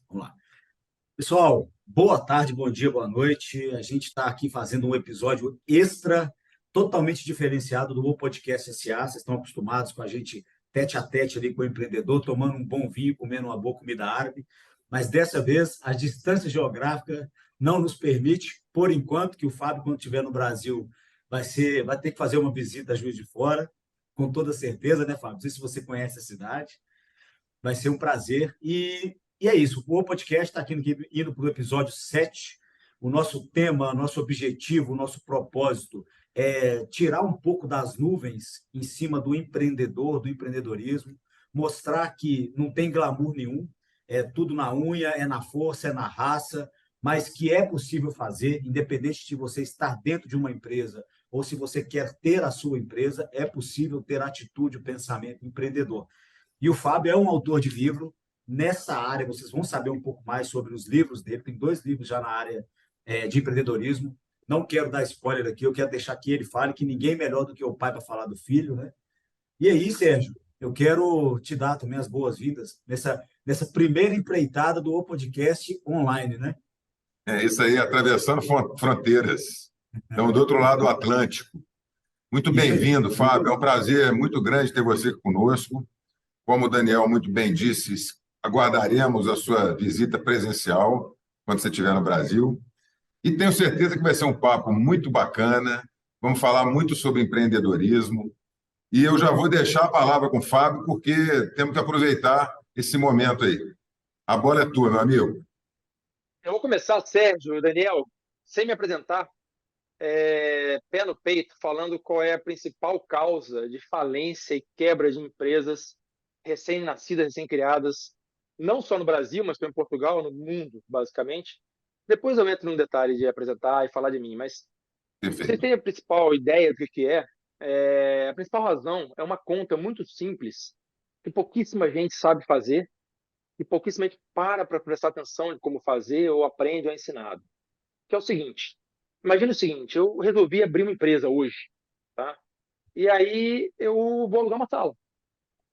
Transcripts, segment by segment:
Vamos lá. Pessoal, boa tarde, bom dia, boa noite. A gente está aqui fazendo um episódio extra, totalmente diferenciado do O Podcast SA. Vocês estão acostumados com a gente tete a tete ali com o empreendedor, tomando um bom vinho, comendo uma boa comida árabe. Mas dessa vez, a distância geográfica não nos permite, por enquanto, que o Fábio, quando estiver no Brasil, vai ter que fazer uma visita a Juiz de Fora, com toda certeza, né, Fábio? Não sei se você conhece a cidade. Vai ser um prazer. E é isso. O podcast está aqui indo para o episódio 7. O nosso tema, nosso objetivo, o nosso propósito é tirar um pouco das nuvens em cima do empreendedor, do empreendedorismo, mostrar que não tem glamour nenhum, é tudo na unha, é na força, é na raça, mas que é possível fazer, independente de você estar dentro de uma empresa ou se você quer ter a sua empresa, é possível ter atitude, o pensamento empreendedor. E o Fábio é um autor de livro nessa área. Vocês vão saber um pouco mais sobre os livros dele. Tem 2 livros já na área de empreendedorismo. Não quero dar spoiler aqui, eu quero deixar que ele fale, que ninguém é melhor do que o pai para falar do filho, né? E aí, Sérgio, eu quero te dar também as boas-vindas nessa primeira empreitada do O Podcast online, né? É isso aí, atravessando fronteiras. Estamos do outro lado do Atlântico. Muito Isso aí. bem-vindo, Fábio. É um prazer muito grande ter você conosco. Como o Daniel muito bem disse, aguardaremos a sua visita presencial quando você estiver no Brasil. E tenho certeza que vai ser um papo muito bacana. Vamos falar muito sobre empreendedorismo. E eu já vou deixar a palavra com o Fábio, porque temos que aproveitar esse momento aí. A bola é tua, meu amigo. Eu vou começar, Sérgio, Daniel, sem me apresentar, pé no peito, falando qual é a principal causa de falência e quebra de empresas recém-nascidas, recém-criadas, não só no Brasil, mas também em Portugal, no mundo, basicamente. Depois eu entro no detalhe de apresentar e falar de mim, mas vocês Perfeito. têm a principal ideia do que é? A principal razão é uma conta muito simples, que pouquíssima gente sabe fazer, e pouquíssima gente para prestar atenção em como fazer ou aprende ou é ensinado. Que é o seguinte, imagina o seguinte, eu resolvi abrir uma empresa hoje, tá? E aí eu vou alugar uma sala,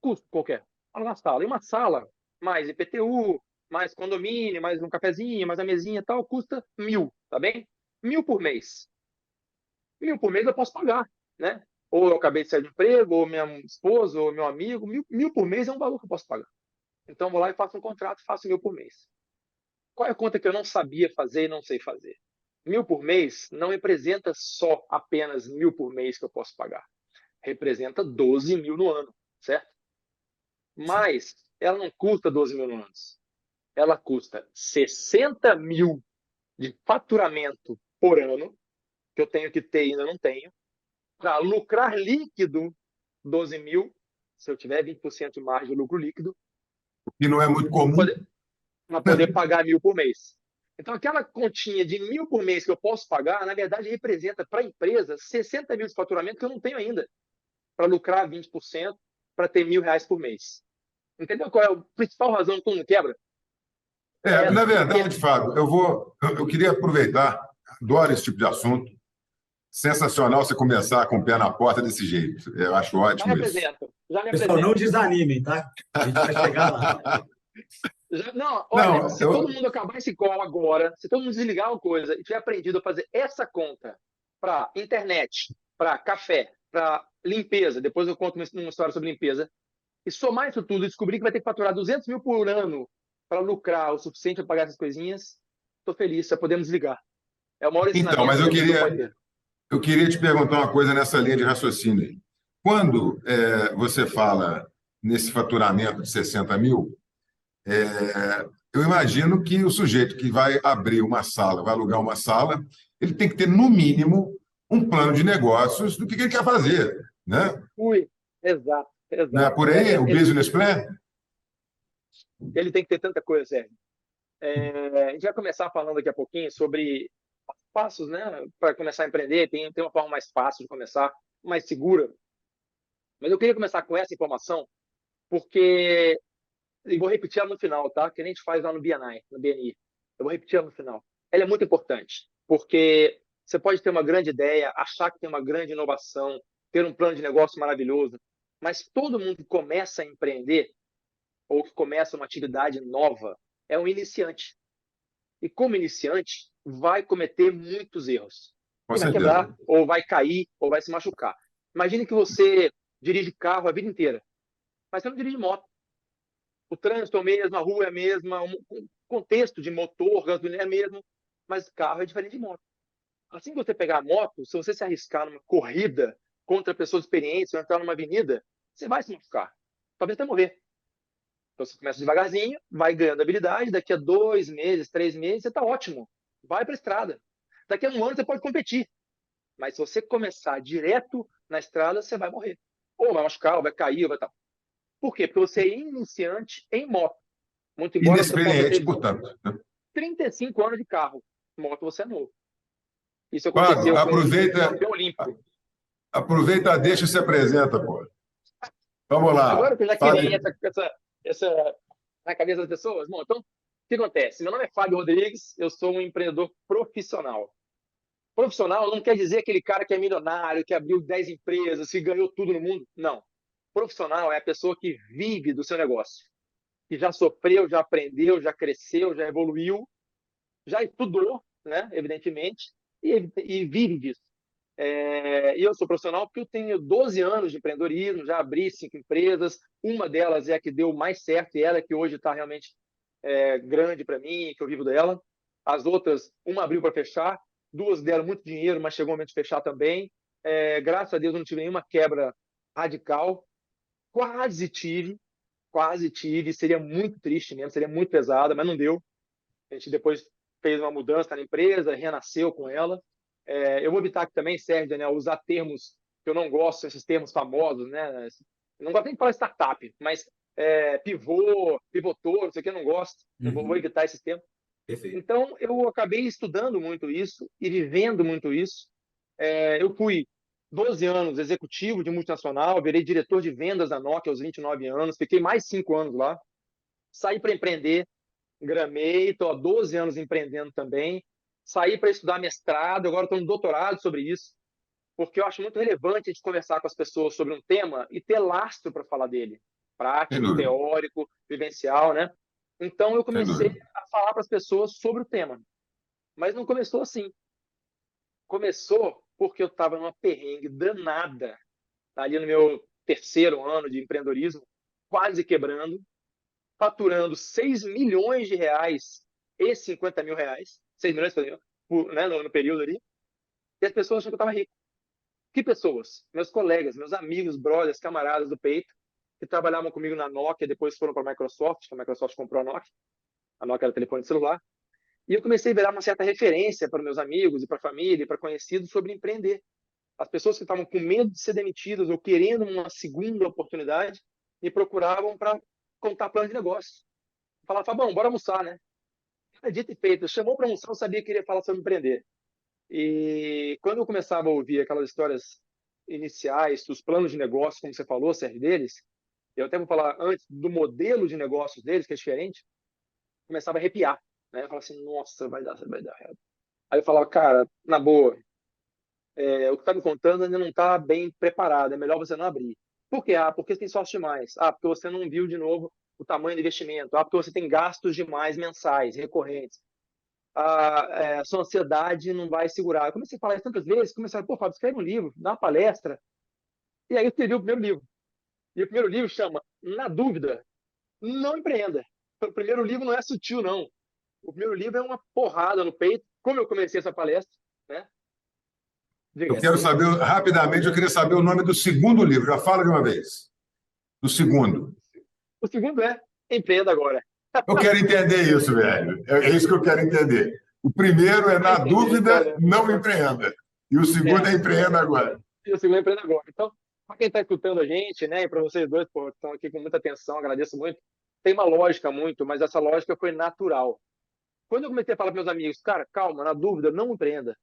custo qualquer, alugar uma sala. E uma sala, mais IPTU, mais condomínio, mais um cafezinho, mais a mesinha e tal, custa 1.000, tá bem? 1.000 por mês. 1.000 por mês eu posso pagar, né? Ou eu acabei de sair de emprego, ou minha esposa, ou meu amigo, 1.000 por mês é um valor que eu posso pagar. Então, eu vou lá e faço um contrato, faço 1.000 por mês. Qual é a conta que eu não sabia fazer e não sei fazer? 1.000 por mês não representa só apenas 1.000 por mês que eu posso pagar. Representa 12.000 no ano, certo? Mas ela não custa 12.000 no ano. Ela custa 60.000 de faturamento por ano, que eu tenho que ter e ainda não tenho, para lucrar líquido 12.000, se eu tiver 20% de margem de lucro líquido, E não é muito comum. para poder pagar 1.000 por mês. Então, aquela continha de 1.000 por mês que eu posso pagar, na verdade, representa para a empresa 60.000 de faturamento que eu não tenho ainda, para lucrar 20%, para ter R$ 1.000 por mês. Entendeu qual é a principal razão que todo mundo quebra? Na Essa. verdade, Fábio, eu queria aproveitar, adoro esse tipo de assunto. Sensacional você começar com o pé na porta desse jeito. Eu acho Já me ótimo isso. apresento, já me Pessoal, não apresento. desanimem, tá? A gente vai chegar lá. Não, olha, Não, se todo mundo acabar esse call agora, se todo mundo desligar uma coisa e tiver aprendido a fazer essa conta para internet, para café, para limpeza, depois eu conto uma história sobre limpeza, e somar isso tudo e descobrir que vai ter que faturar 200.000 por ano para lucrar o suficiente para pagar essas coisinhas, estou feliz, já podemos desligar. É o maior então, ensinamento mas que a pessoa pode ter. eu queria te perguntar uma coisa nessa linha de raciocínio aí. Quando você fala nesse faturamento de 60.000, eu imagino que o sujeito que vai abrir uma sala, vai alugar uma sala, ele tem que ter, no mínimo, um plano de negócios do que ele quer fazer, né? Ui, exato, Não é exato. por aí o business plan? Ele tem que ter tanta coisa, Sérgio. A gente vai começar falando daqui a pouquinho sobre passos, né, para começar a empreender. Tem uma forma mais fácil de começar, mais segura. Mas eu queria começar com essa informação, porque, e vou repetir ela no final, tá? Que a gente faz lá no BNI, no BNI. Eu vou repetir ela no final. Ela é muito importante, porque você pode ter uma grande ideia, achar que tem uma grande inovação, ter um plano de negócio maravilhoso, mas todo mundo que começa a empreender ou que começa uma atividade nova, é um iniciante. E como iniciante, vai cometer muitos erros. Com E vai certeza. quebrar, ou vai cair, ou vai se machucar. Imagine que você dirige carro a vida inteira, mas você não dirige moto. O trânsito é o mesmo, a rua é a mesma, o contexto de motor, gasolina é o mesmo, mas carro é diferente de moto. Assim que você pegar a moto, se você se arriscar numa corrida contra pessoas experientes, ou entrar numa avenida, você vai se machucar. Talvez até morrer. Então você começa devagarzinho, vai ganhando habilidade, daqui a 2 meses, 3 meses, você está ótimo. Vai para a estrada. Daqui a um ano você pode competir. Mas se você começar direto na estrada, você vai morrer. Ou vai machucar, ou vai cair, ou vai tal. Por quê? Porque você é iniciante em moto. Muito embora você possa Inexperiente, ter portanto, né? 35 anos de carro. Moto você é novo. Isso Fábio, aconteceu com um campeão olímpico. aproveita, deixa e se apresenta, pô. Vamos lá. Agora que eu já criei Fale. essa na cabeça das pessoas, bom, então, o que acontece? Meu nome é Fábio Rodrigues, eu sou um empreendedor profissional. Profissional não quer dizer aquele cara que é milionário, que abriu 10 empresas, que ganhou tudo no mundo. Não. Profissional é a pessoa que vive do seu negócio, que já sofreu, já aprendeu, já cresceu, já evoluiu, já estudou, né, evidentemente, e vive disso. E eu sou profissional porque eu tenho 12 anos de empreendedorismo, já abri 5 empresas, uma delas é a que deu mais certo e ela é que hoje está realmente grande para mim, que eu vivo dela. As outras, uma abriu para fechar, duas deram muito dinheiro, mas chegou o momento de fechar também. Graças a Deus eu não tive nenhuma quebra radical. Quase tive, seria muito triste mesmo, seria muito pesada, mas não deu. A gente depois fez uma mudança na empresa, renasceu com ela. Eu vou evitar aqui também, Sérgio, Daniel, usar termos que eu não gosto, esses termos famosos, né? Eu não gosto nem de falar startup, mas pivô, pivotou, não sei o que, eu não gosto. Eu vou Uhum. evitar esses termos. Perfeito. Então, eu acabei estudando muito isso e vivendo muito isso. Eu fui 12 anos executivo de multinacional, virei diretor de vendas da Nokia aos 29 anos, fiquei mais 5 anos lá. Saí para empreender, gramei, estou há 12 anos empreendendo também. Saí para estudar mestrado, agora estou no doutorado sobre isso, porque eu acho muito relevante a gente conversar com as pessoas sobre um tema e ter lastro para falar dele, Sem prático, dúvida, teórico, vivencial, né? Então eu sem comecei dúvida. a falar para as pessoas sobre o tema, mas não começou assim. Começou porque eu estava numa perrengue danada, ali no meu terceiro ano de empreendedorismo, quase quebrando, faturando 6 milhões de reais e 50 mil reais, 6 milhões né, no período ali, e as pessoas acham que eu estava rico. Que pessoas? Meus colegas, meus amigos, brothers, camaradas do peito, que trabalhavam comigo na Nokia, depois foram para a Microsoft, que a Microsoft comprou a Nokia era telefone celular, e eu comecei a virar uma certa referência para meus amigos e para a família e para conhecidos sobre empreender. As pessoas que estavam com medo de ser demitidas ou querendo uma segunda oportunidade me procuravam para contar plano de negócio. Falava, Fabão, bora almoçar, né? Dito e feito, chamou para almoçar, eu sabia que queria falar sobre empreender. E quando eu começava a ouvir aquelas histórias iniciais, dos planos de negócio, como você falou, Sérgio, deles, eu até vou falar antes do modelo de negócios deles, que é diferente, começava a arrepiar. Né? Eu falava assim, nossa, vai dar errado. Aí eu falava, cara, na boa, o que está me contando ainda não está bem preparado, é melhor você não abrir. Por quê? Porque você tem sócio demais. Porque você não viu de novo o tamanho do investimento. Porque você tem gastos demais mensais, recorrentes. A sua ansiedade não vai segurar. Eu comecei a falar isso tantas vezes, comecei a, pô, Fábio, escreve um livro, dá uma palestra. E aí eu escrevi o primeiro livro. E o primeiro livro chama Na Dúvida, Não Empreenda. O primeiro livro não é sutil, não. O primeiro livro é uma porrada no peito, como eu comecei essa palestra, né? Eu Diga. quero saber, rapidamente, eu queria saber o nome do segundo livro. Já fala de uma vez. Do segundo. O segundo é Empreenda Agora. Eu quero entender isso, velho. É isso que eu quero entender. O primeiro é, Vai na entender, dúvida, cara. não empreenda. E o segundo é empreenda agora. E o segundo é Empreenda Agora. Então, para quem está escutando a gente, né, e para vocês dois, pô, que estão aqui com muita atenção, agradeço muito. Tem uma lógica muito, mas essa lógica foi natural. Quando eu comecei a falar para meus amigos, cara, calma, na dúvida, não empreenda.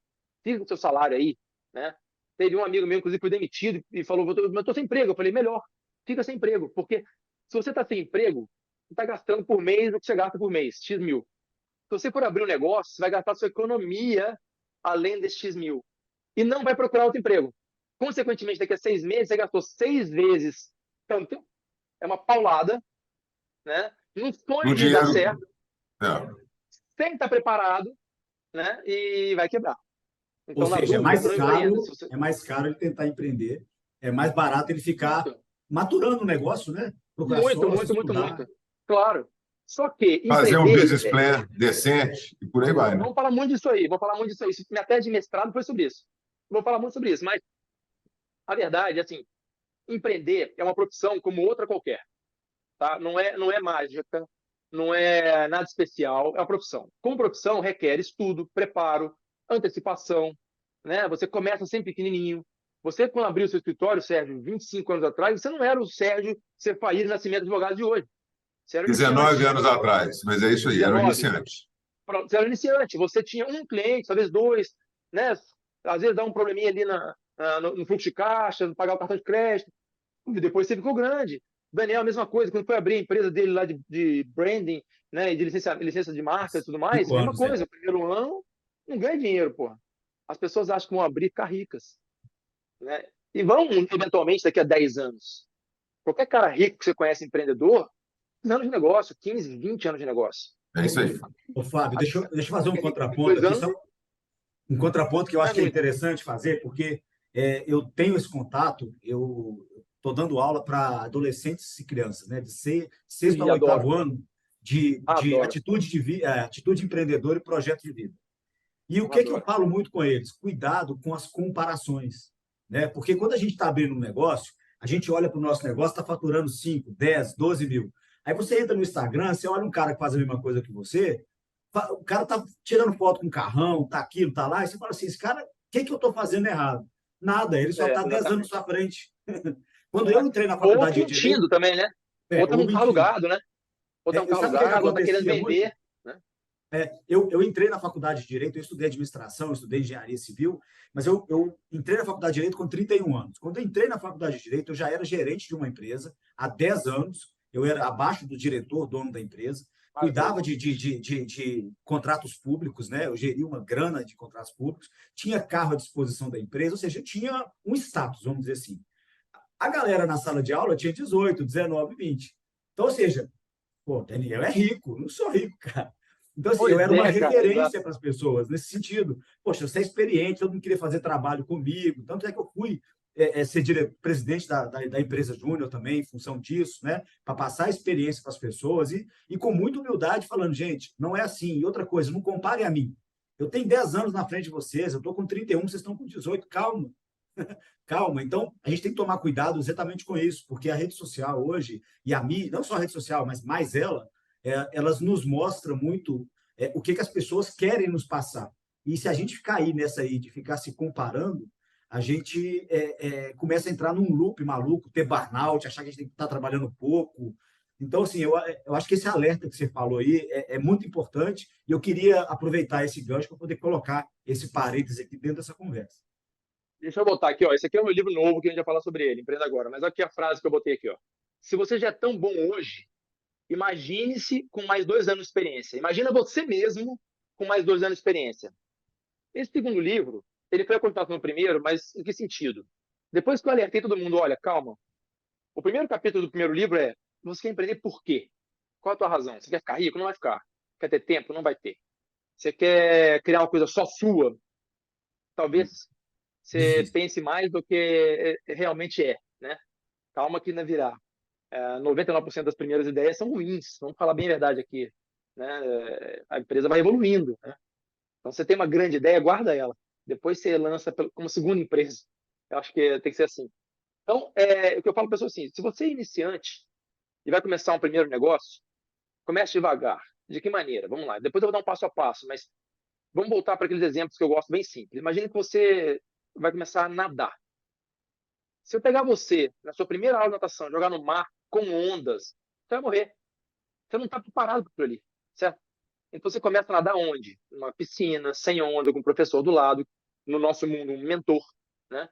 Fica com o seu salário aí, né? Teve um amigo meu, inclusive, que foi demitido e falou, mas eu estou sem emprego. Eu falei, melhor, fica sem emprego, porque se você está sem emprego, você está gastando por mês o que você gasta por mês, X mil. Se você for abrir um negócio, você vai gastar sua economia além desses X mil. E não vai procurar outro emprego. Consequentemente, daqui a 6 meses, você gastou 6 vezes tanto. É uma paulada, né? Num No sonho de dar dinheiro, certo. É. sem estar preparado, né? E vai quebrar. Ou Então, na seja, dúvida, não empreenda. é mais caro ele tentar empreender, é mais barato ele ficar Muito, maturando o negócio, né? Procurar muito, sócio, muito, muito, estudar. muito. Claro. Só que Fazer um empreender, business plan decente e por aí vai, né? vamos falar muito disso aí, vou falar muito disso aí. Minha tese de mestrado foi sobre isso. Vou falar muito sobre isso, mas a verdade é assim, empreender é uma profissão como outra qualquer, tá? Não é mágica, não é nada especial, é uma profissão. Como profissão requer estudo, preparo, antecipação, né? Você começa sempre pequenininho. Você, quando abriu seu escritório, Sérgio, 25 anos atrás, você não era o Sérgio Cefaí Nascimento advogado de hoje. Você era um 19 iniciante. anos atrás, mas é isso aí, era um 19. iniciante. Pronto, você era um iniciante. Você tinha um cliente, talvez dois, né? Às vezes dá um probleminha ali no fluxo de caixa, não pagar o cartão de crédito. Depois você ficou grande. Daniel, a mesma coisa, quando foi abrir a empresa dele lá de branding, né, e de licença de marca e tudo mais, 5 mesma anos, é. coisa. O primeiro ano não ganha dinheiro, porra. As pessoas acham que vão abrir e ficar ricas, né? E vão, eventualmente, daqui a 10 anos. Qualquer cara rico que você conhece, empreendedor, 10 anos de negócio, 15, 20 anos de negócio. É isso aí. Ô, Fábio, deixa eu fazer um Em contraponto 2 aqui, anos, só um contraponto que eu não acho é que é muito. interessante fazer, porque eu tenho esse contato, eu estou dando aula para adolescentes e crianças, né, de sexto Ih, ao adoro, oitavo ano, de adoro. atitude empreendedora e projeto de vida. E o Eu que eu adoro. falo muito com eles? Cuidado com as comparações, né? Porque quando a gente está abrindo um negócio, a gente olha para o nosso negócio, está faturando 5, 10, 12 mil. Aí você entra no Instagram, você olha um cara que faz a mesma coisa que você, o cara tá tirando foto com um carrão, tá aquilo, tá lá, e você fala assim, esse cara, o que eu estou fazendo errado? Nada, ele só está 10 anos à Exatamente. frente. Quando eu entrei na Ou faculdade de Direito, mentindo também, né? Ou tá ou num carro mentindo. alugado, né? Ou tá num carro Sabe o que alugado, ou tá querendo acontecia muito? vender, né? Eu entrei na faculdade de Direito, eu estudei administração, eu estudei engenharia civil, mas eu entrei na faculdade de Direito com 31 anos. Quando eu entrei na faculdade de Direito, eu já era gerente de uma empresa há 10 anos, eu era abaixo do diretor, dono da empresa, cuidava Maravilha. de contratos públicos, né? Eu geria uma grana de contratos públicos, tinha carro à disposição da empresa, ou seja, eu tinha um status, vamos dizer assim. A galera na sala de aula tinha 18, 19, 20. Então, ou seja, pô, Daniel é rico, não sou rico, cara. Então, assim, eu Pois era uma é, cara, exato. referência para as pessoas nesse sentido. Poxa, você é experiente, todo mundo queria fazer trabalho comigo. Tanto é que eu fui ser presidente da empresa Júnior também, em função disso, né? Para passar a experiência para as pessoas e com muita humildade, falando, gente, não é assim. E outra coisa, não compare a mim. Eu tenho 10 anos na frente de vocês, eu estou com 31, vocês estão com 18, calma. Calma, então a gente tem que tomar cuidado exatamente com isso, porque a rede social hoje, e a mídia, não só a rede social, mas mais ela, elas nos mostram muito o que as pessoas querem nos passar. E se a gente ficar aí nessa aí de ficar se comparando, a gente começa a entrar num loop maluco, ter burnout, achar que a gente tem que estar trabalhando pouco. Então, assim, eu acho que esse alerta que você falou aí é muito importante e eu queria aproveitar esse gancho para poder colocar esse parêntese aqui dentro dessa conversa. Deixa eu botar aqui, ó. Esse aqui é o meu livro novo que a gente vai falar sobre ele, Empreenda Agora. Mas aqui a frase que eu botei aqui, ó. Se você já é tão bom hoje, imagine-se com mais 2 anos de experiência. Imagina você mesmo com mais 2 anos de experiência. Esse segundo livro, ele foi acordado no primeiro, mas em que sentido? Depois que eu alertei todo mundo, olha, calma. O primeiro capítulo do primeiro livro é: você quer empreender por quê? Qual a tua razão? Você quer ficar rico? Não vai ficar. Quer ter tempo? Não vai ter. Você quer criar uma coisa só sua? Talvez você Desista. pense mais do que realmente é, né? Calma que não virá. 99% das primeiras ideias são ruins. Vamos falar bem a verdade aqui, né? A empresa vai evoluindo, né? Então, você tem uma grande ideia, guarda ela. Depois você lança como segunda empresa. Eu acho que tem que ser assim. Então, o que eu falo para pessoas assim: se você é iniciante e vai começar um primeiro negócio, comece devagar. De que maneira? Vamos lá. Depois eu vou dar um passo a passo, mas vamos voltar para aqueles exemplos que eu gosto bem simples. Imagine que você vai começar a nadar. Se eu pegar você na sua primeira aula de natação, jogar no mar com ondas, você vai morrer. Você não está preparado para aquilo ali, certo? Então você começa a nadar onde? Numa piscina, sem onda, com um professor do lado, no nosso mundo, um mentor, né?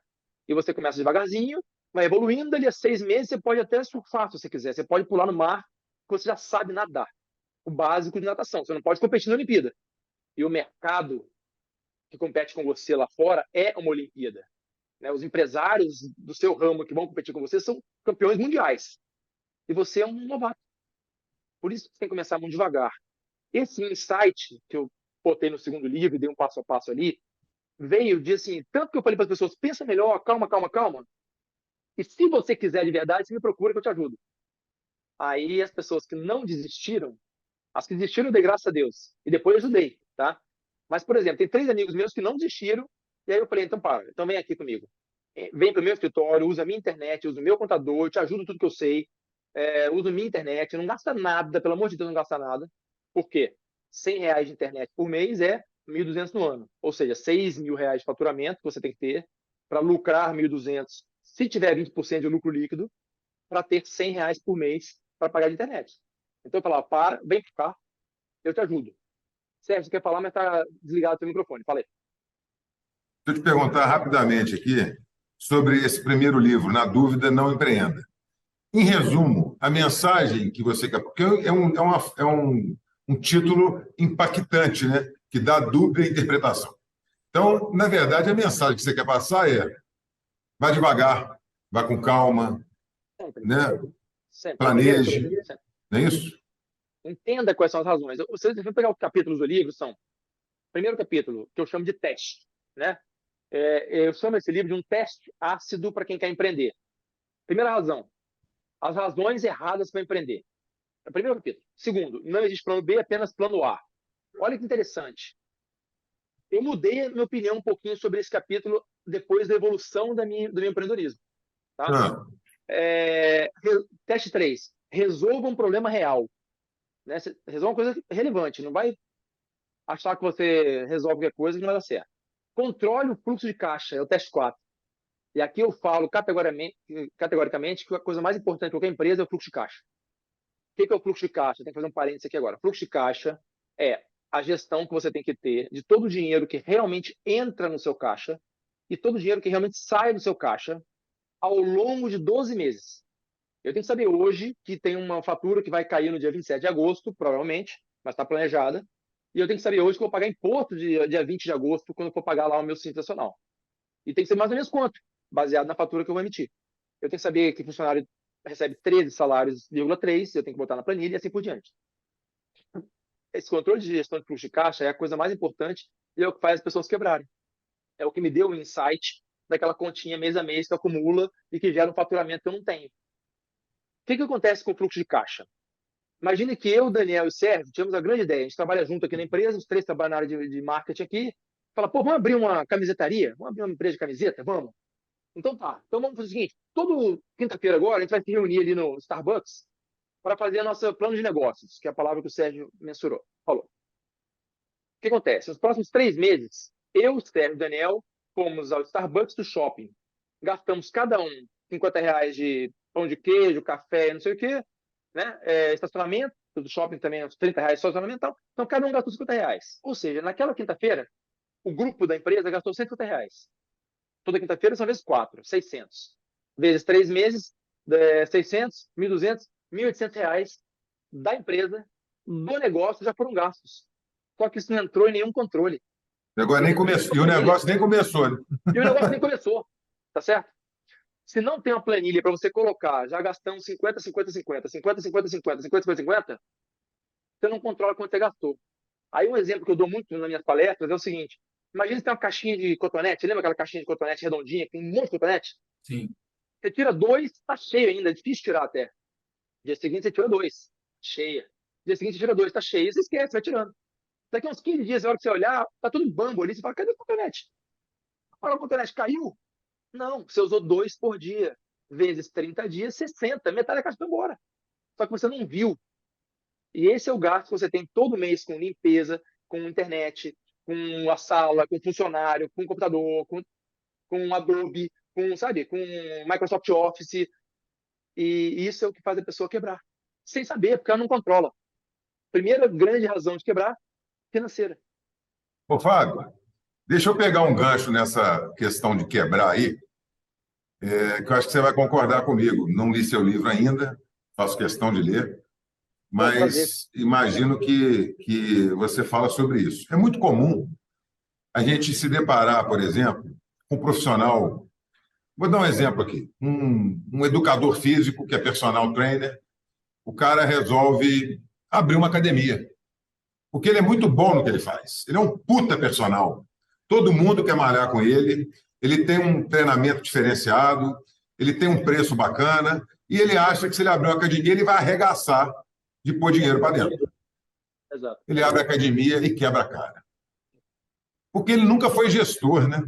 E você começa devagarzinho, vai evoluindo, ali a 6 meses você pode até surfar se você quiser. Você pode pular no mar, porque você já sabe nadar. O básico de natação. Você não pode competir na Olimpíada. E o mercado que compete com você lá fora é uma Olimpíada. Né? Os empresários do seu ramo que vão competir com você são campeões mundiais. E você é um novato. Por isso que você tem que começar muito devagar. Esse insight que eu botei no segundo livro e dei um passo a passo ali, veio de assim, tanto que eu falei para as pessoas, pensa melhor, calma, calma, calma. E se você quiser de verdade, você me procura que eu te ajudo. Aí as pessoas que não desistiram, as que desistiram, eu dei graças a Deus. E depois eu ajudei, tá? Mas, por exemplo, tem 3 amigos meus que não desistiram, e aí eu falei, então para, então vem aqui comigo. Vem para o meu escritório, usa a minha internet, usa o meu contador, eu te ajudo tudo que eu sei, usa a minha internet, não gasta nada, pelo amor de Deus, não gasta nada. Por quê? R$ 100 de internet por mês é 1.200 no ano. Ou seja, R$ 6.000 de faturamento que você tem que ter para lucrar 1.200, se tiver 20% de lucro líquido, para ter R$ 100 por mês para pagar de internet. Então eu falava, para, vem cá, eu te ajudo. Sérgio, você quer falar, mas está desligado o seu microfone. Falei. Deixa eu te perguntar rapidamente aqui sobre esse primeiro livro, Na Dúvida, Não Empreenda. Em resumo, a mensagem que você quer... Porque é um título impactante, né? Que dá dúvida interpretação. Então, na verdade, a mensagem que você quer passar é: vá devagar, vá com calma, Sempre. né? Sempre. Planeje, Sempre. não é isso? Entenda quais são as razões. Se você pegar os capítulos do livro, são... Primeiro capítulo, que eu chamo de teste, né? Eu chamo esse livro de um teste ácido para quem quer empreender. Primeira razão, as razões erradas para empreender. É o primeiro capítulo. Segundo, não existe plano B, apenas plano A. Olha que interessante. Eu mudei a minha opinião um pouquinho sobre esse capítulo depois da evolução do meu empreendedorismo. Tá? Ah, Teste 3. Resolva um problema real. Né? Resolva uma coisa relevante. Não vai achar que você resolve qualquer coisa que não vai dar certo. Controle o fluxo de caixa. É o teste 4. E aqui eu falo categoricamente que a coisa mais importante de qualquer empresa é o fluxo de caixa. O que é o fluxo de caixa? Tem que fazer um parênteses aqui agora. O fluxo de caixa é a gestão que você tem que ter de todo o dinheiro que realmente entra no seu caixa e todo o dinheiro que realmente sai do seu caixa ao longo de 12 meses. Eu tenho que saber hoje que tem uma fatura que vai cair no dia 27 de agosto, provavelmente, mas está planejada. E eu tenho que saber hoje que eu vou pagar imposto dia 20 de agosto, quando eu for pagar lá o meu Simples Nacional. E tem que ser mais ou menos quanto, baseado na fatura que eu vou emitir. Eu tenho que saber que o funcionário recebe 13 salários, 3, eu tenho que botar na planilha e assim por diante. Esse controle de gestão de fluxo de caixa é a coisa mais importante e é o que faz as pessoas quebrarem. É o que me deu o insight daquela continha mês a mês que acumula e que gera um faturamento que eu não tenho. O que acontece com o fluxo de caixa? Imagine que eu, Daniel e o Sérgio tivemos a grande ideia. A gente trabalha junto aqui na empresa, os 3 trabalham na área de marketing aqui. Fala, pô, vamos abrir uma camisetaria? Vamos abrir uma empresa de camiseta? Vamos. Então tá. Então vamos fazer o seguinte: toda quinta-feira agora a gente vai se reunir ali no Starbucks para fazer a nossa plano de negócios, que é a palavra que o Sérgio falou. O que acontece? Nos próximos 3 meses, eu, o Sérgio e o Daniel fomos ao Starbucks do shopping. Gastamos cada um R$ 50 de pão de queijo, café, não sei o quê, né? Estacionamento, do shopping também, uns R$ 30 só estacionamento. Então, cada um gastou R$ 50. Ou seja, naquela quinta-feira, o grupo da empresa gastou R$ 150. Toda quinta-feira são vezes 4, 600. Vezes 3 meses, 600, 1.200, R$ 1.800 da empresa, do negócio, já foram gastos. Só que isso não entrou em nenhum controle. agora nem começou. E o negócio nem começou, né? E o negócio nem começou, tá certo? Se não tem uma planilha para você colocar, já gastamos 50, 50, 50, 50, 50, 50, 50, 50, 50, você não controla quanto você gastou. Aí um exemplo que eu dou muito nas minhas palestras é o seguinte: imagina você tem uma caixinha de cotonete, lembra aquela caixinha de cotonete redondinha, que tem um monte de cotonete? Sim. Você tira 2, tá cheio ainda, é difícil tirar até. Dia seguinte você tira 2, cheia. Dia seguinte você tira 2, tá cheia, você esquece, vai tirando. Daqui a uns 15 dias, na hora que você olhar, tá tudo bambo ali, você fala, cadê o cotonete? Agora o cotonete caiu? Não, você usou 2 por dia. Vezes 30 dias, 60. Metade da caixa foi embora. Só que você não viu. E esse é o gasto que você tem todo mês com limpeza, com internet, com a sala, com funcionário, com computador, com Adobe, sabe, com Microsoft Office. E isso é o que faz a pessoa quebrar. Sem saber, porque ela não controla. Primeira grande razão de quebrar, financeira. Ô, Fábio, deixa eu pegar um gancho nessa questão de quebrar aí, que eu acho que você vai concordar comigo. Não li seu livro ainda, faço questão de ler, mas imagino que você fala sobre isso. É muito comum a gente se deparar, por exemplo, com um profissional. Vou dar um exemplo aqui. Um educador físico, que é personal trainer, o cara resolve abrir uma academia. porque ele é muito bom no que ele faz. Ele é um puta personal. Todo mundo quer malhar com ele, ele tem um treinamento diferenciado, ele tem um preço bacana, e ele acha que se ele abrir uma academia, ele vai arregaçar de pôr dinheiro para dentro. Exato. Ele abre a academia e quebra a cara. Porque ele nunca foi gestor, né?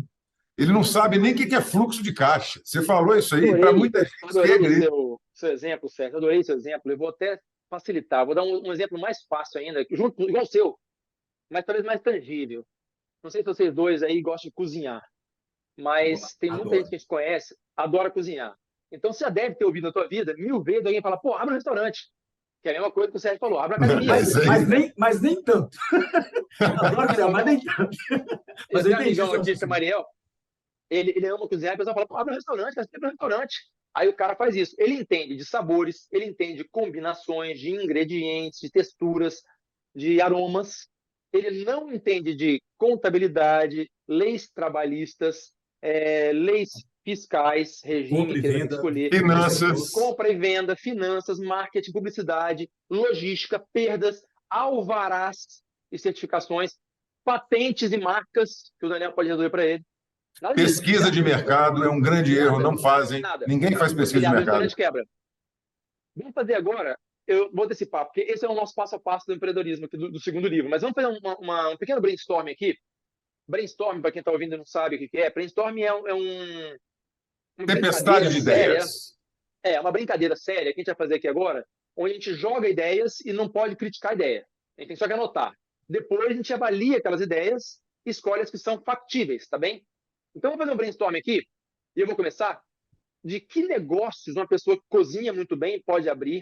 Ele não sabe nem o que é fluxo de caixa. Você falou isso aí, para muita gente. Adorei o seu exemplo, Sérgio. Adorei o seu exemplo. Eu vou até facilitar. Vou dar um exemplo mais fácil ainda, junto, igual o seu, mas talvez mais tangível. Não sei se vocês dois aí gostam de cozinhar, mas tem muita gente que a gente conhece, adora cozinhar. Então você já deve ter ouvido na tua vida 1000 vezes alguém falar, pô, abre um restaurante. Que é a mesma coisa que o Sérgio falou, abre uma academia. Mas nem tanto. Adoro cozinhar, mas nem tanto. Mas eu entendi. O artista Mariel, ele ama cozinhar, e o pessoal fala, pô, abre um restaurante, abre um restaurante. Aí o cara faz isso. Ele entende de sabores, ele entende de combinações, de ingredientes, de texturas, de aromas. Ele não entende de contabilidade, leis trabalhistas, leis fiscais, regime que ele vai escolher, finanças, compra e venda, finanças, marketing, publicidade, logística, perdas, alvarás e certificações, patentes e marcas, que o Daniel pode resolver para ele. Pesquisa de mercado é um grande erro, não fazem. Ninguém faz pesquisa de mercado. Quebra. Vamos fazer agora, eu vou antecipar, porque esse é o nosso passo a passo do empreendedorismo aqui do segundo livro, mas vamos fazer um pequeno brainstorm aqui. Brainstorm, para quem está ouvindo e não sabe o que é, brainstorm é uma tempestade de ideias. É uma brincadeira séria que a gente vai fazer aqui agora, onde a gente joga ideias e não pode criticar a ideia. A gente tem só que anotar. Depois a gente avalia aquelas ideias e escolhe as que são factíveis, tá bem? Então, vamos fazer um brainstorm aqui, e eu vou começar. De que negócios uma pessoa que cozinha muito bem pode abrir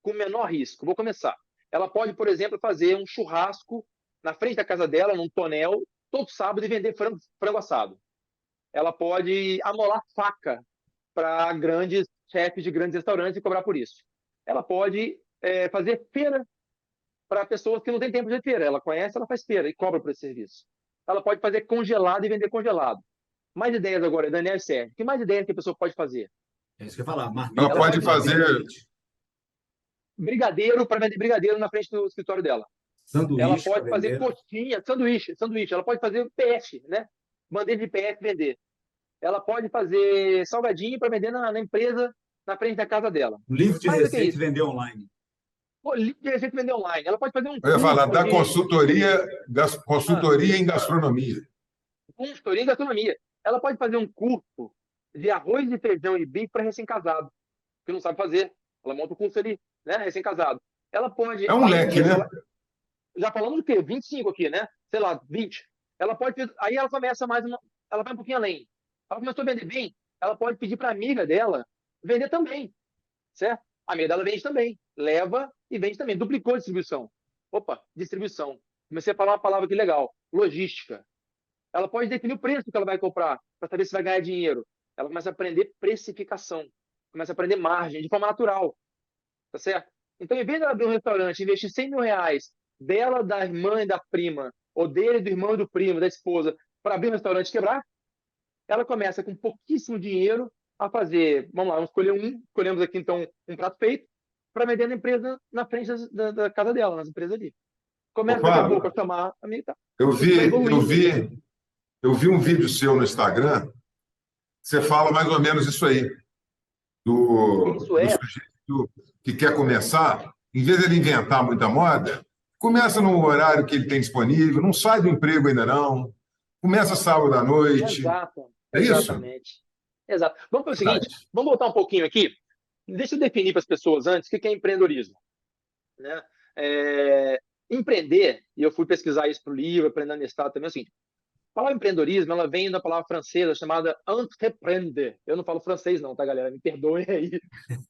com menor risco? Vou começar. Ela pode, por exemplo, fazer um churrasco na frente da casa dela, num tonel, todo sábado, e vender frango assado. Ela pode amolar faca para grandes chefes de grandes restaurantes e cobrar por isso. Ela pode fazer feira para pessoas que não têm tempo de feira. Ela conhece, ela faz feira e cobra por esse serviço. Ela pode fazer congelado e vender congelado. Mais ideias agora, Daniel e Sérgio. Que mais ideias que a pessoa pode fazer? É isso que eu ia falar. Ela pode fazer brigadeiro para vender brigadeiro na frente do escritório dela. Sanduíche. Ela pode fazer coxinha, sanduíche. Ela pode fazer PF, né? Bandeja de PF vender. Ela pode fazer salgadinho para vender na empresa, na frente da casa dela. Um livro de receita e vender online. Livro de receita e vender online. Ela pode fazer um. Eu ia falar da consultoria em gastronomia. Consultoria em gastronomia. Ela pode fazer um curso de arroz e feijão e bife para recém-casado, que não sabe fazer. Ela monta o curso ali, né? Recém-casado. Ela pode. É um leque, né? Já falamos do quê? 25 aqui, né? Sei lá, 20. Ela pode. Aí ela começa mais uma. Ela vai um pouquinho além. Ela começou a vender bem, ela pode pedir para a amiga dela vender também, certo? A amiga dela vende também, leva e vende também, duplicou a distribuição. Opa, distribuição. Comecei a falar uma palavra aqui legal, logística. Ela pode definir o preço que ela vai comprar para saber se vai ganhar dinheiro. Ela começa a aprender precificação, começa a aprender margem de forma natural, tá certo? Então, em vez de ela abrir um restaurante, investir 100 mil reais dela, da irmã e da prima, ou dele, do irmão e do primo, da esposa, para abrir um restaurante e quebrar, ela começa com pouquíssimo dinheiro a fazer, vamos lá, escolhemos aqui então um prato feito para vender na empresa na frente da casa dela, nas empresas ali. Começa daqui a pouco a chamar a amiga. Tá. Eu vi um vídeo seu no Instagram, você fala mais ou menos isso aí, do sujeito que quer começar, em vez de ele inventar muita moda, começa no horário que ele tem disponível, não sai do emprego ainda não, começa sábado à noite. Exato. É Exatamente. isso? Exato. Vamos para o seguinte, vamos voltar um pouquinho aqui. Deixa eu definir para as pessoas antes o que é empreendedorismo. Né? Empreender, e eu fui pesquisar isso para o livro, aprendendo nesse estado também, é o seguinte, a palavra empreendedorismo, ela vem da palavra francesa chamada entreprendre. Eu não falo francês não, tá, galera? Me perdoem aí.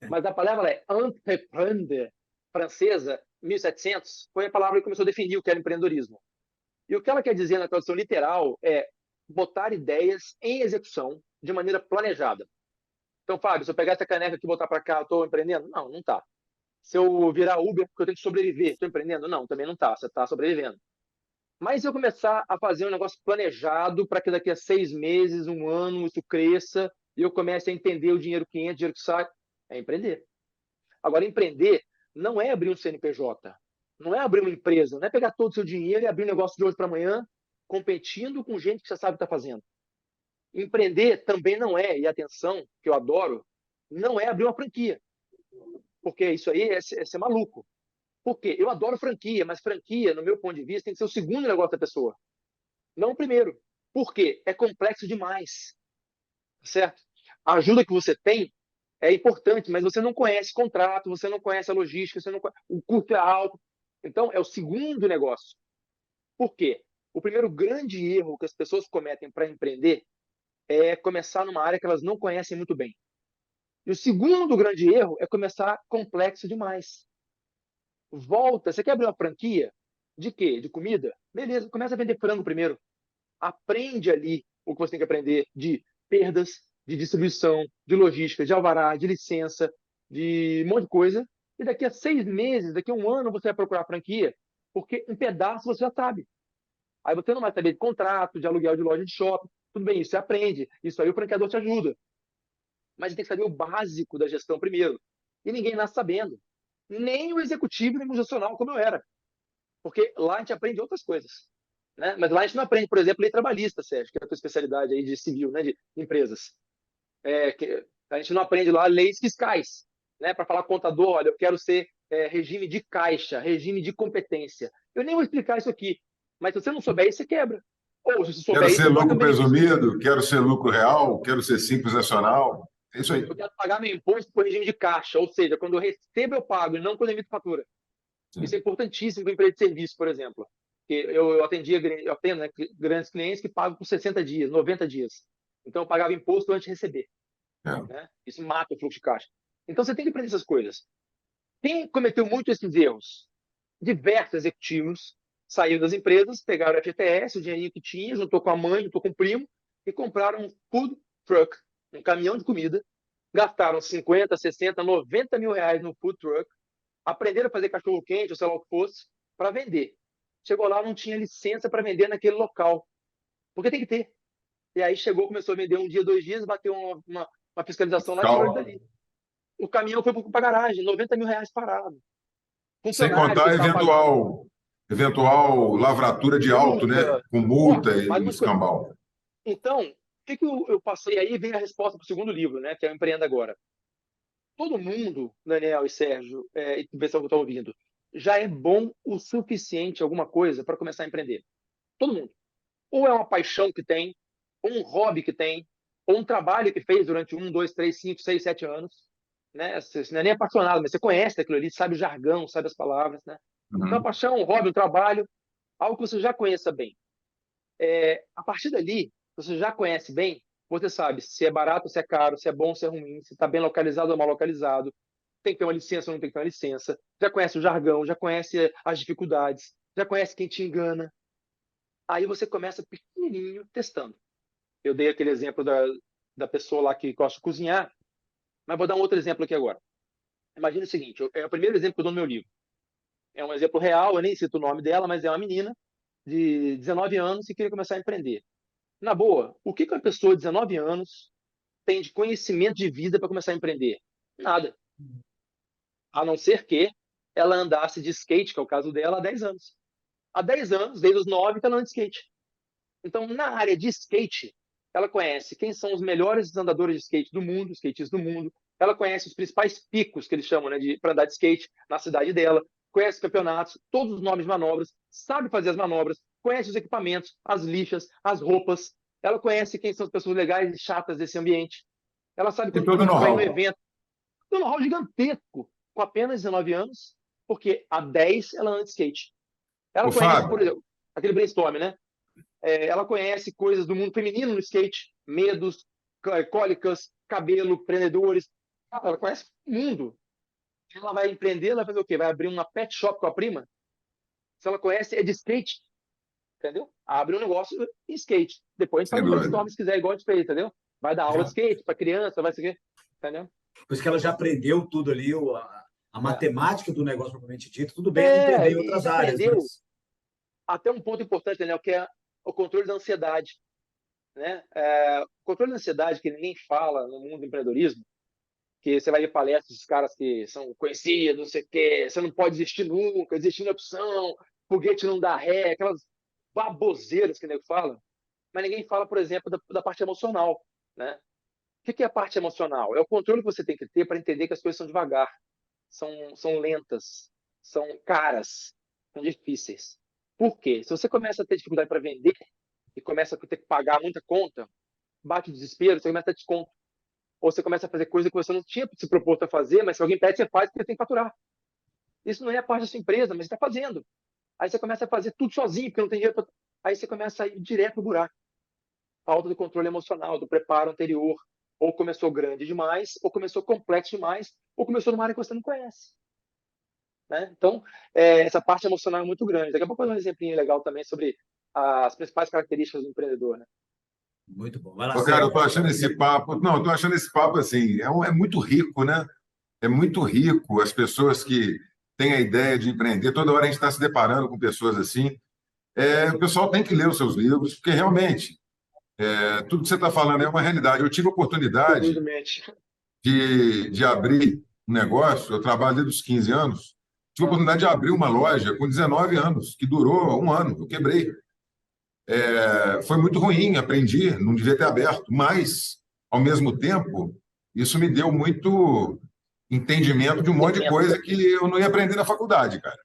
Mas a palavra é entreprendre, francesa, 1700, foi a palavra que começou a definir o que era empreendedorismo. E o que ela quer dizer na tradução literal é botar ideias em execução de maneira planejada. Então, Fábio, se eu pegar essa caneca aqui e botar para cá, eu estou empreendendo? Não, não está. Se eu virar Uber porque eu tenho que sobreviver, estou empreendendo? Não, também não está. Você está sobrevivendo. Mas se eu começar a fazer um negócio planejado para que daqui a 6 meses, 1 ano, isso cresça e eu comece a entender o dinheiro que entra, o dinheiro que sai, é empreender. Agora, empreender não é abrir um CNPJ. Não é abrir uma empresa, não é pegar todo o seu dinheiro e abrir um negócio de hoje para amanhã, competindo com gente que já sabe o que está fazendo. Empreender também não é, e atenção, que eu adoro, não é abrir uma franquia. Porque isso aí é ser maluco. Por quê? Eu adoro franquia, mas franquia, no meu ponto de vista, tem que ser o segundo negócio da pessoa, não o primeiro. Por quê? É complexo demais, certo? A ajuda que você tem é importante, mas você não conhece contrato, você não conhece a logística, o custo é alto. Então, é o segundo negócio. Por quê? O primeiro grande erro que as pessoas cometem para empreender é começar numa área que elas não conhecem muito bem. E o segundo grande erro é começar complexo demais. Volta, você quer abrir uma franquia? De quê? De comida? Beleza, começa a vender frango primeiro. Aprende ali o que você tem que aprender de perdas, de distribuição, de logística, de alvará, de licença, de um monte de coisa. E daqui a 6 meses, daqui a um ano, você vai procurar a franquia, porque um pedaço você já sabe. Aí você não vai saber de contrato, de aluguel de loja de shopping. Tudo bem, isso você aprende. Isso aí o franqueador te ajuda. Mas tem que saber o básico da gestão primeiro. E ninguém nasce sabendo. Nem o executivo, nem o gestional, como eu era. Porque lá a gente aprende outras coisas. Né? Mas lá a gente não aprende, por exemplo, lei trabalhista, Sérgio, que é a tua especialidade aí de civil, né, de empresas. A gente não aprende lá leis fiscais, né, para falar contador, olha, eu quero ser regime de caixa, regime de competência. Eu nem vou explicar isso aqui, mas se você não souber isso, você quebra. Ou se você Quero souber isso, ser você paga lucro um benefício. presumido, quero ser lucro real, quero ser simples nacional. É isso aí. Eu quero pagar meu imposto por regime de caixa, ou seja, quando eu recebo, eu pago, e não quando eu emito fatura. Isso é Sim. importantíssimo para empresa de serviço, por exemplo. Eu atendo, né, grandes clientes que pagam por 60 dias, 90 dias. Então, eu pagava imposto antes de receber. É. Né? Isso mata o fluxo de caixa. Então, você tem que aprender essas coisas. Quem cometeu muito esses erros? Diversos executivos saíram das empresas, pegaram o FGTS, o dinheirinho que tinha, juntou com a mãe, juntou com o primo, e compraram um food truck, um caminhão de comida, gastaram 50, 60, 90 mil reais no food truck, aprenderam a fazer cachorro quente, ou sei lá o que fosse, para vender. Chegou lá, não tinha licença para vender naquele local. Porque tem que ter. E aí chegou, começou a vender um dia, 2 dias, bateu uma fiscalização lá, tirou ele Fiscal. dali. O caminhão foi para a garagem, 90 mil reais parado. Sem Funcionário que contar ele a estava pagando, eventual lavratura de auto, né? multa. Com Pô, multa mais e umas coisas. escambau. Então, o que eu passei aí? Vem a resposta para o segundo livro, né? Que é o Empreenda Agora. Todo mundo, Daniel e Sérgio, e o pessoal que está ouvindo, já é bom o suficiente alguma coisa para começar a empreender. Todo mundo. Ou é uma paixão que tem, ou um hobby que tem, ou um trabalho que fez durante 1, 2, 3, 5, 6, 7 anos. Né? Você não é nem apaixonado, mas você conhece aquilo ali, sabe o jargão, sabe as palavras. Né? Então, a Uhum. paixão, um hobby, um trabalho, algo que você já conheça bem. A partir dali, você já conhece bem, você sabe se é barato, se é caro, se é bom, se é ruim, se está bem localizado ou mal localizado, tem que ter uma licença ou não tem que ter uma licença, já conhece o jargão, já conhece as dificuldades, já conhece quem te engana. Aí você começa pequenininho testando. Eu dei aquele exemplo da pessoa lá que gosta de cozinhar, mas vou dar um outro exemplo aqui agora. Imagina o seguinte, é o primeiro exemplo que eu dou no meu livro. É um exemplo real, eu nem cito o nome dela, mas é uma menina de 19 anos que queria começar a empreender. Na boa, o que uma pessoa de 19 anos tem de conhecimento de vida para começar a empreender? Nada. A não ser que ela andasse de skate, que é o caso dela, há 10 anos. Há 10 anos, desde os 9, que ela anda de skate. Então, na área de skate, ela conhece quem são os melhores andadores de skate do mundo, skatistas do mundo. Ela conhece os principais picos, que eles chamam, né, para andar de skate na cidade dela. Conhece campeonatos, todos os nomes de manobras, sabe fazer as manobras, conhece os equipamentos, as lixas, as roupas. Ela conhece quem são as pessoas legais e chatas desse ambiente. Ela sabe Tem quando todo o que vai ir no know-how. evento. Tem um know-how gigantesco, com apenas 19 anos, porque há 10 ela anda de skate. Ela Ô, conhece, por Fábio, exemplo, aquele brainstorm, né? Ela conhece coisas do mundo feminino no skate, medos, cólicas, cabelo, empreendedores. Ela conhece o mundo. Ela vai empreender, ela vai fazer o quê? Vai abrir uma pet shop com a prima? Se ela conhece, é de skate, entendeu? Abre um negócio em skate. Depois a gente sem faz um dúvida. brainstorm se quiser, igual a gente fez, entendeu? Vai dar aula de skate para criança, vai ser, entendeu? Pois que ela já aprendeu tudo ali, a É. matemática do negócio propriamente dito. Tudo bem ela entender em E outras já áreas, aprendeu mas até um ponto importante, Daniel, que é o controle da ansiedade. Né? O controle da ansiedade, que ninguém fala no mundo do empreendedorismo, que você vai ver palestras dos caras que são conhecidos, não sei o quê, você não pode desistir nunca, desistir na opção, foguete não dá ré, aquelas baboseiras que o nego fala, mas ninguém fala, por exemplo, da parte emocional, né? O que é a parte emocional? É o controle que você tem que ter para entender que as coisas são devagar, são lentas, são caras, são difíceis. Por quê? Se você começa a ter dificuldade para vender e começa a ter que pagar muita conta, bate o desespero, você começa a ter desconto. Ou você começa a fazer coisa que você não tinha se proposto a fazer, mas se alguém pede, você faz porque você tem que faturar. Isso não é parte da sua empresa, mas você está fazendo. Aí você começa a fazer tudo sozinho, porque não tem dinheiro para... Aí você começa a ir direto no buraco. Falta do controle emocional, do preparo anterior. Ou começou grande demais, ou começou complexo demais, ou começou numa área que você não conhece. Né? Então, essa parte emocional é muito grande. Daqui a pouco eu vou dar um exemplinho legal também sobre as principais características do empreendedor. Né? Muito bom. Vai lá, Ô, cara, eu Sérgio. tô achando esse papo. Não, eu tô achando esse papo assim, é muito rico, né? É muito rico as pessoas que têm a ideia de empreender. Toda hora a gente está se deparando com pessoas assim. O pessoal tem que ler os seus livros, porque realmente tudo que você está falando é uma realidade. Eu tive a oportunidade Humildemente. de abrir um negócio, eu trabalho desde os 15 anos, tive a oportunidade de abrir uma loja com 19 anos, que durou um ano, eu quebrei. Foi muito ruim, aprendi, não devia ter aberto, mas, ao mesmo tempo, isso me deu muito entendimento de um monte de coisa que eu não ia aprender na faculdade, cara.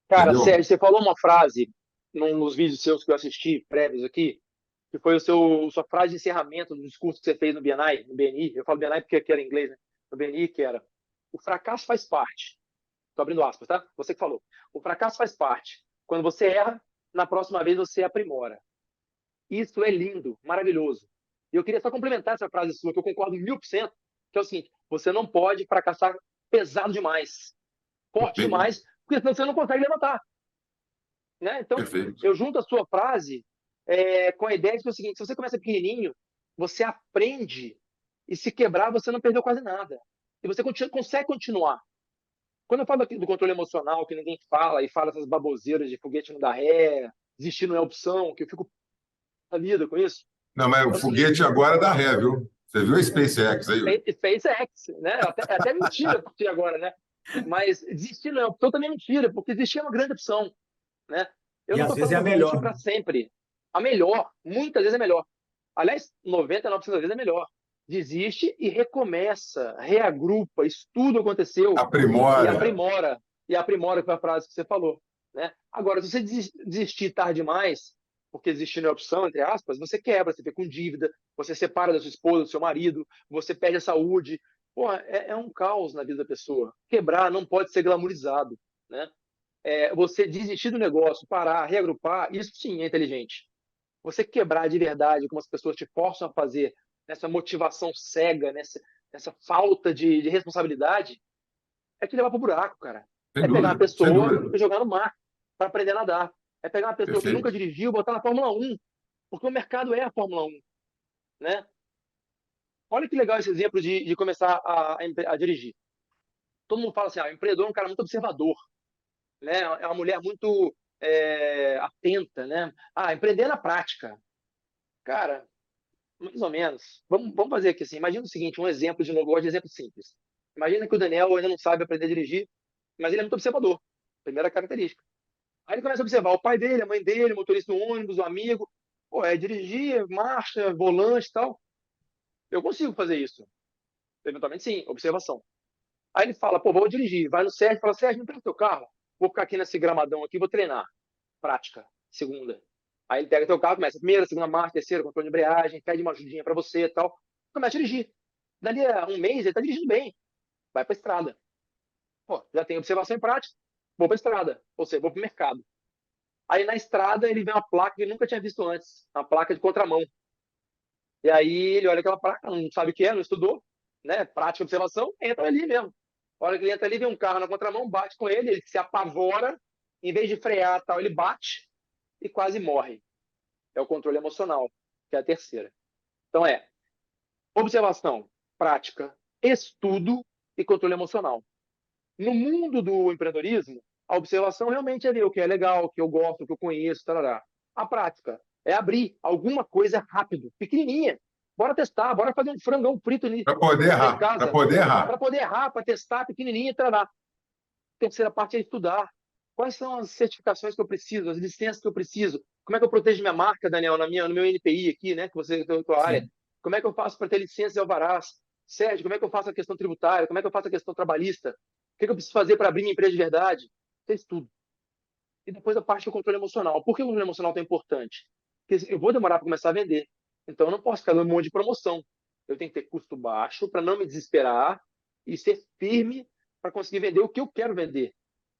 Cara, Entendeu? Sérgio, você falou uma frase num dos vídeos seus que eu assisti, prévios aqui, que foi sua frase de encerramento do discurso que você fez no BNI, no BNI. Eu falo BNI porque aqui era em inglês, né? No BNI, que era: o fracasso faz parte. Estou abrindo aspas, tá? Você que falou. O fracasso faz parte. Quando você erra, na próxima vez você aprimora. Isso é lindo, maravilhoso. E eu queria só complementar essa frase sua, que eu concordo 1000%, que é o seguinte: você não pode fracassar pesado demais, forte Perfeito. demais, porque senão você não consegue levantar. Né? Então, Perfeito. eu junto a sua frase com a ideia de que é o seguinte: se você começa pequenininho, você aprende, e se quebrar, você não perdeu quase nada. E você consegue continuar. Quando eu falo aqui do controle emocional, que ninguém fala, e fala essas baboseiras de foguete não dá ré, desistir não é opção, que eu fico na vida com isso, Não, mas o é o seguinte: foguete agora dá ré, viu? Você viu a SpaceX aí? SpaceX, né? Até mentira por ti agora, né? Mas desistir não é opção também é mentira, porque desistir é uma grande opção, né? Eu E não às estou vezes é falando a para desistir melhor, para né? sempre. A melhor, muitas vezes é melhor. Aliás, 99% das vezes é melhor. Desiste e recomeça, reagrupa, estuda o que aconteceu e Aprimora. aprimora. E aprimora, que foi a frase que você falou. Né? Agora, se você desistir tarde demais, porque desistir não é opção, entre aspas, você quebra, você fica com dívida, você separa da sua esposa, do seu marido, você perde a saúde. Pô, é um caos na vida da pessoa. Quebrar não pode ser glamourizado. Né? Você desistir do negócio, parar, reagrupar, isso sim é inteligente. Você quebrar de verdade, como as pessoas te forçam a fazer, nessa motivação cega, nessa falta de responsabilidade, é te levar para o buraco, cara. Sem É pegar uma dúvida, sem pessoa dúvida. e jogar no mar para aprender a nadar. É pegar uma pessoa que nunca Perfeito. dirigiu e botar na Fórmula 1, porque o mercado é a Fórmula 1. Né? Olha que legal esse exemplo de começar a dirigir. Todo mundo fala assim: o empreendedor é um cara muito observador, né? É uma mulher muito atenta, né? Empreender na prática. Cara, mais ou menos. Vamos fazer aqui assim. Imagina o seguinte, um exemplo de novo, eu gosto de exemplo simples. Imagina que o Daniel ainda não sabe aprender a dirigir, mas ele é muito observador. Primeira característica. Aí ele começa a observar o pai dele, a mãe dele, o motorista do ônibus, o amigo. Pô, dirigir, marcha, volante e tal. Eu consigo fazer isso. Eventualmente, sim, observação. Aí ele fala: pô, vou dirigir. Vai no Sérgio e fala: Sérgio, me presta teu carro. Vou ficar aqui nesse gramadão aqui, vou treinar. Prática. Segunda. Aí ele pega teu carro, começa a primeira, segunda marcha, terceira, controle de embreagem, pede uma ajudinha para você e tal. Começa a dirigir. Dali a um mês, ele tá dirigindo bem. Vai pra estrada. Pô, já tem observação em prática. Vou pra estrada. Ou seja, vou pro mercado. Aí na estrada ele vê uma placa que ele nunca tinha visto antes. Uma placa de contramão. E aí ele olha aquela placa, não sabe o que é, não estudou, né? Prática, observação, entra ali mesmo. A hora que ele entra ali, vê um carro na contramão, bate com ele, ele se apavora, em vez de frear tal, ele bate e quase morre. É o controle emocional, que é a terceira. Então observação, prática, estudo e controle emocional. No mundo do empreendedorismo, a observação realmente é ver o que é legal, o que eu gosto, o que eu conheço, tarará. A prática é abrir alguma coisa rápido, pequenininha, Bora testar, bora fazer um frangão frito ali Para poder em errar, para casa. poder Para errar. poder errar, para testar pequenininho e treinar. Terceira parte é estudar. Quais são as certificações que eu preciso, as licenças que eu preciso? Como é que eu protejo minha marca, Daniel, no meu NPI aqui, né? Que você tem a tua área. Sim. Como é que eu faço para ter licenças e alvarás? Sérgio, como é que eu faço a questão tributária? Como é que eu faço a questão trabalhista? O que eu preciso fazer para abrir minha empresa de verdade? Fez tudo. E depois a parte do controle emocional. Por que o controle emocional é tão importante? Porque eu vou demorar para começar a vender. Então eu não posso ficar dando um monte de promoção. Eu tenho que ter custo baixo para não me desesperar e ser firme para conseguir vender o que eu quero vender,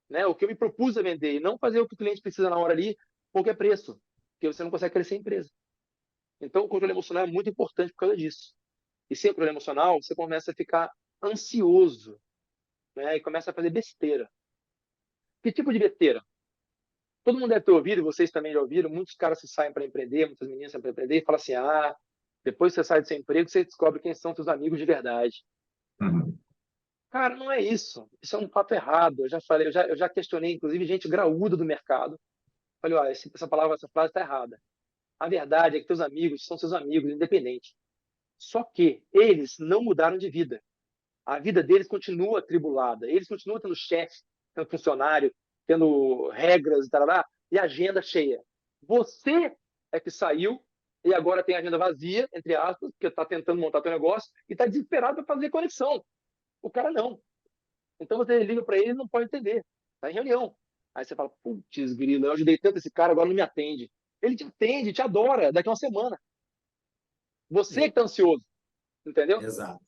né? O que eu me propus a vender e não fazer o que o cliente precisa na hora ali, qualquer preço, porque você não consegue crescer a empresa. Então o controle emocional é muito importante por causa disso. E sem controle emocional, você começa a ficar ansioso, né? E começa a fazer besteira. Que tipo de besteira? Todo mundo deve ter ouvido, vocês também já ouviram, muitos caras que saem para empreender, muitas meninas saem para empreender e falam assim: ah, depois que você sai do seu emprego, você descobre quem são seus amigos de verdade. Uhum. Cara, não é isso. Isso é um papo errado. Eu já falei, eu já questionei, inclusive, gente graúda do mercado. Falei, olha, essa palavra, essa frase está errada. A verdade é que teus amigos são seus amigos, independente. Só que eles não mudaram de vida. A vida deles continua atribulada. Eles continuam tendo chefe, tendo funcionário, tendo regras, tarará, e agenda cheia. Você é que saiu e agora tem a agenda vazia, entre aspas, porque está tentando montar teu negócio e está desesperado para fazer conexão. O cara não. Então você liga para ele e não pode entender. Está em reunião. Aí você fala, putz, grila, eu ajudei tanto esse cara, agora não me atende. Ele te atende, te adora daqui a uma semana. Você que está ansioso, entendeu? Exato.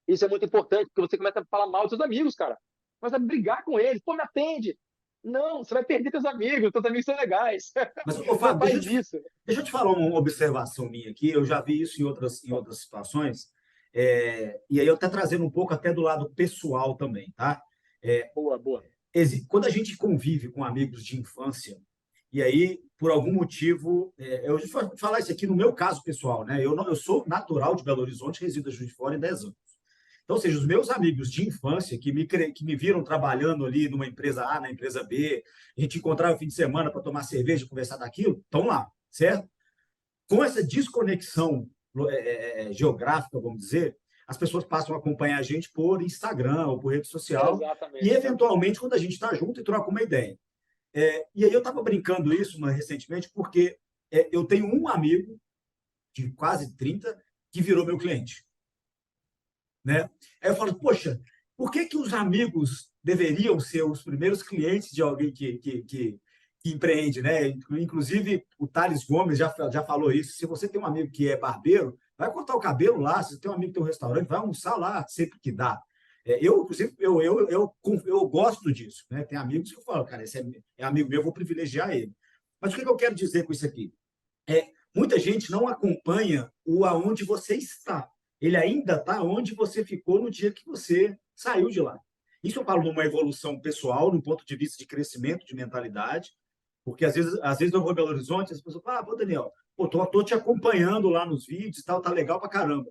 Isso é muito importante, porque você começa a falar mal dos seus amigos, cara. Começa a brigar com eles. Pô, me atende. Não, você vai perder teus amigos são legais. Mas, ô, Não Fábio, faz isso. deixa eu te falar uma observação minha aqui. Eu já vi isso em outras situações. E aí eu até trazendo um pouco até do lado pessoal também, tá? É, Boa, boa. quando a gente convive com amigos de infância, e aí, por algum motivo, eu vou falar isso aqui no meu caso pessoal, né? Eu sou natural de Belo Horizonte, resido em Juiz de Fora há 10 anos. Então, ou seja, os meus amigos de infância que me viram trabalhando ali numa empresa A, na empresa B, a gente encontrava no fim de semana para tomar cerveja, conversar daquilo, estão lá, certo? Com essa desconexão geográfica, vamos dizer, as pessoas passam a acompanhar a gente por Instagram ou por rede social e, Exatamente. eventualmente, quando a gente está junto e troca uma ideia. E aí eu estava brincando isso recentemente porque eu tenho um amigo de quase 30 que virou meu cliente, né? Aí eu falo, poxa, por que os amigos deveriam ser os primeiros clientes de alguém que empreende, né? Inclusive, o Thales Gomes já falou isso. Se você tem um amigo que é barbeiro, vai cortar o cabelo lá. Se você tem um amigo que tem um restaurante, vai almoçar lá sempre que dá. Inclusive, eu gosto disso, né? Tem amigos que eu falo, cara, esse é amigo meu, eu vou privilegiar ele. Mas o que eu quero dizer com isso aqui? Muita gente não acompanha o aonde você está. Ele ainda está onde você ficou no dia que você saiu de lá. Isso eu falo numa evolução pessoal, no ponto de vista de crescimento de mentalidade, porque às vezes eu vou em Belo Horizonte, as pessoas falam, pô, Daniel, pô, tô te acompanhando lá nos vídeos e tal, tá legal pra caramba.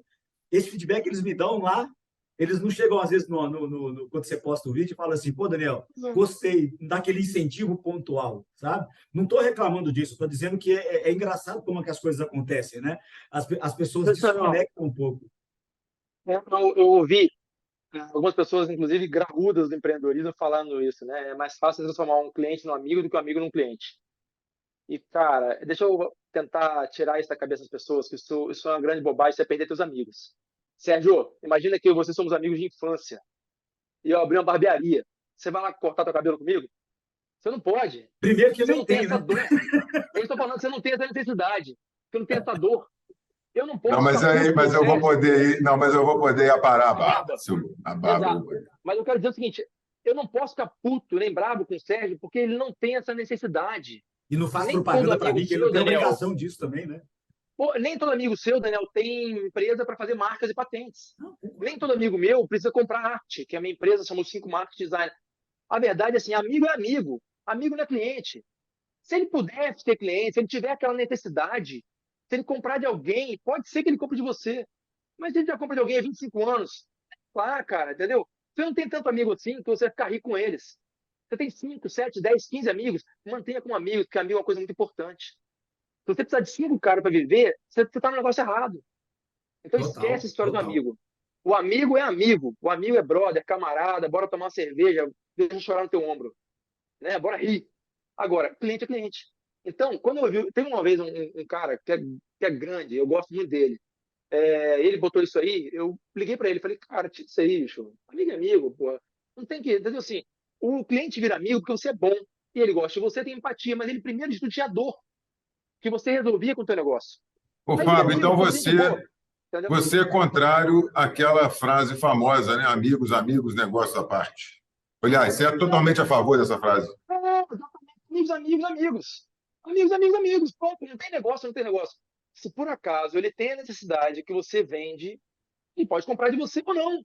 Esse feedback eles me dão lá, eles não chegam às vezes quando você posta o vídeo e falam assim, pô, Daniel, gostei, daquele incentivo pontual, sabe? Não estou reclamando disso, estou dizendo que é engraçado como é que as coisas acontecem, né? As pessoas Sensacional. desconectam um pouco. Eu ouvi algumas pessoas, inclusive graúdas do empreendedorismo, falando isso, né? É mais fácil transformar um cliente num amigo do que um amigo num cliente. E, cara, deixa eu tentar tirar isso da cabeça das pessoas, que isso é uma grande bobagem, você perder teus amigos. Sérgio, imagina que você somos amigos de infância e eu abri uma barbearia. Você vai lá cortar teu cabelo comigo? Você não pode. Primeiro que eu Você nem não tem tenho, essa né? dor. Eu estou falando que você não tem essa necessidade. Você não tem essa dor. Eu não Não, posso ficar puto com o mas eu vou Sérgio. poder ir, não, mas eu vou poder ir aparar a A barba. barba. A barba eu vou Exato. poder. Mas eu quero dizer o seguinte, eu não posso ficar puto, nem bravo com o Sérgio, porque ele não tem essa necessidade. E não faz Nem todo propaganda para amigo mim, que ele não seu, tem Daniel, obrigação disso também, né? pô, nem todo amigo seu, Daniel, tem empresa para fazer marcas e patentes. Não, Nem todo amigo meu precisa comprar arte, que a minha empresa somos 5 marcas de design. A verdade é assim, amigo é amigo, amigo não é cliente. Se ele puder ter cliente, se ele tiver aquela necessidade, se ele comprar de alguém, pode ser que ele compre de você. Mas se ele já compra de alguém há 25 anos, lá, cara, entendeu? Você não tem tanto amigo assim que você vai ficar rico com eles. Você tem 5, 7, 10, 15 amigos, mantenha como amigo, porque amigo é uma coisa muito importante. Se você precisar de 5 caras para viver, você está no negócio errado. Então esquece Total, a história do total. amigo. O amigo é brother, camarada, bora tomar uma cerveja, deixa eu chorar no teu ombro, né? Bora rir. Agora, cliente é cliente. Então, quando eu vi, teve uma vez um cara que é grande, eu gosto muito dele. Ele botou isso aí, eu liguei para ele, falei, cara, tira isso aí, bicho. Amigo é amigo, pô. Não tem que, entendeu assim? O cliente vira amigo porque você é bom e ele gosta de você, tem empatia, mas ele primeiro de tudo tinha dor que você resolvia com o teu negócio. Ô, Aí vira Fábio, amigo, então porque você é gente boa, entendeu? você é contrário àquela frase famosa, né? Amigos, amigos, negócio à parte. Aliás, você é totalmente a favor dessa frase. Exatamente. Amigos, amigos, amigos. Amigos, amigos, amigos. Pronto, não tem negócio, não tem negócio. Se por acaso ele tem a necessidade que você vende, ele pode comprar de você ou não.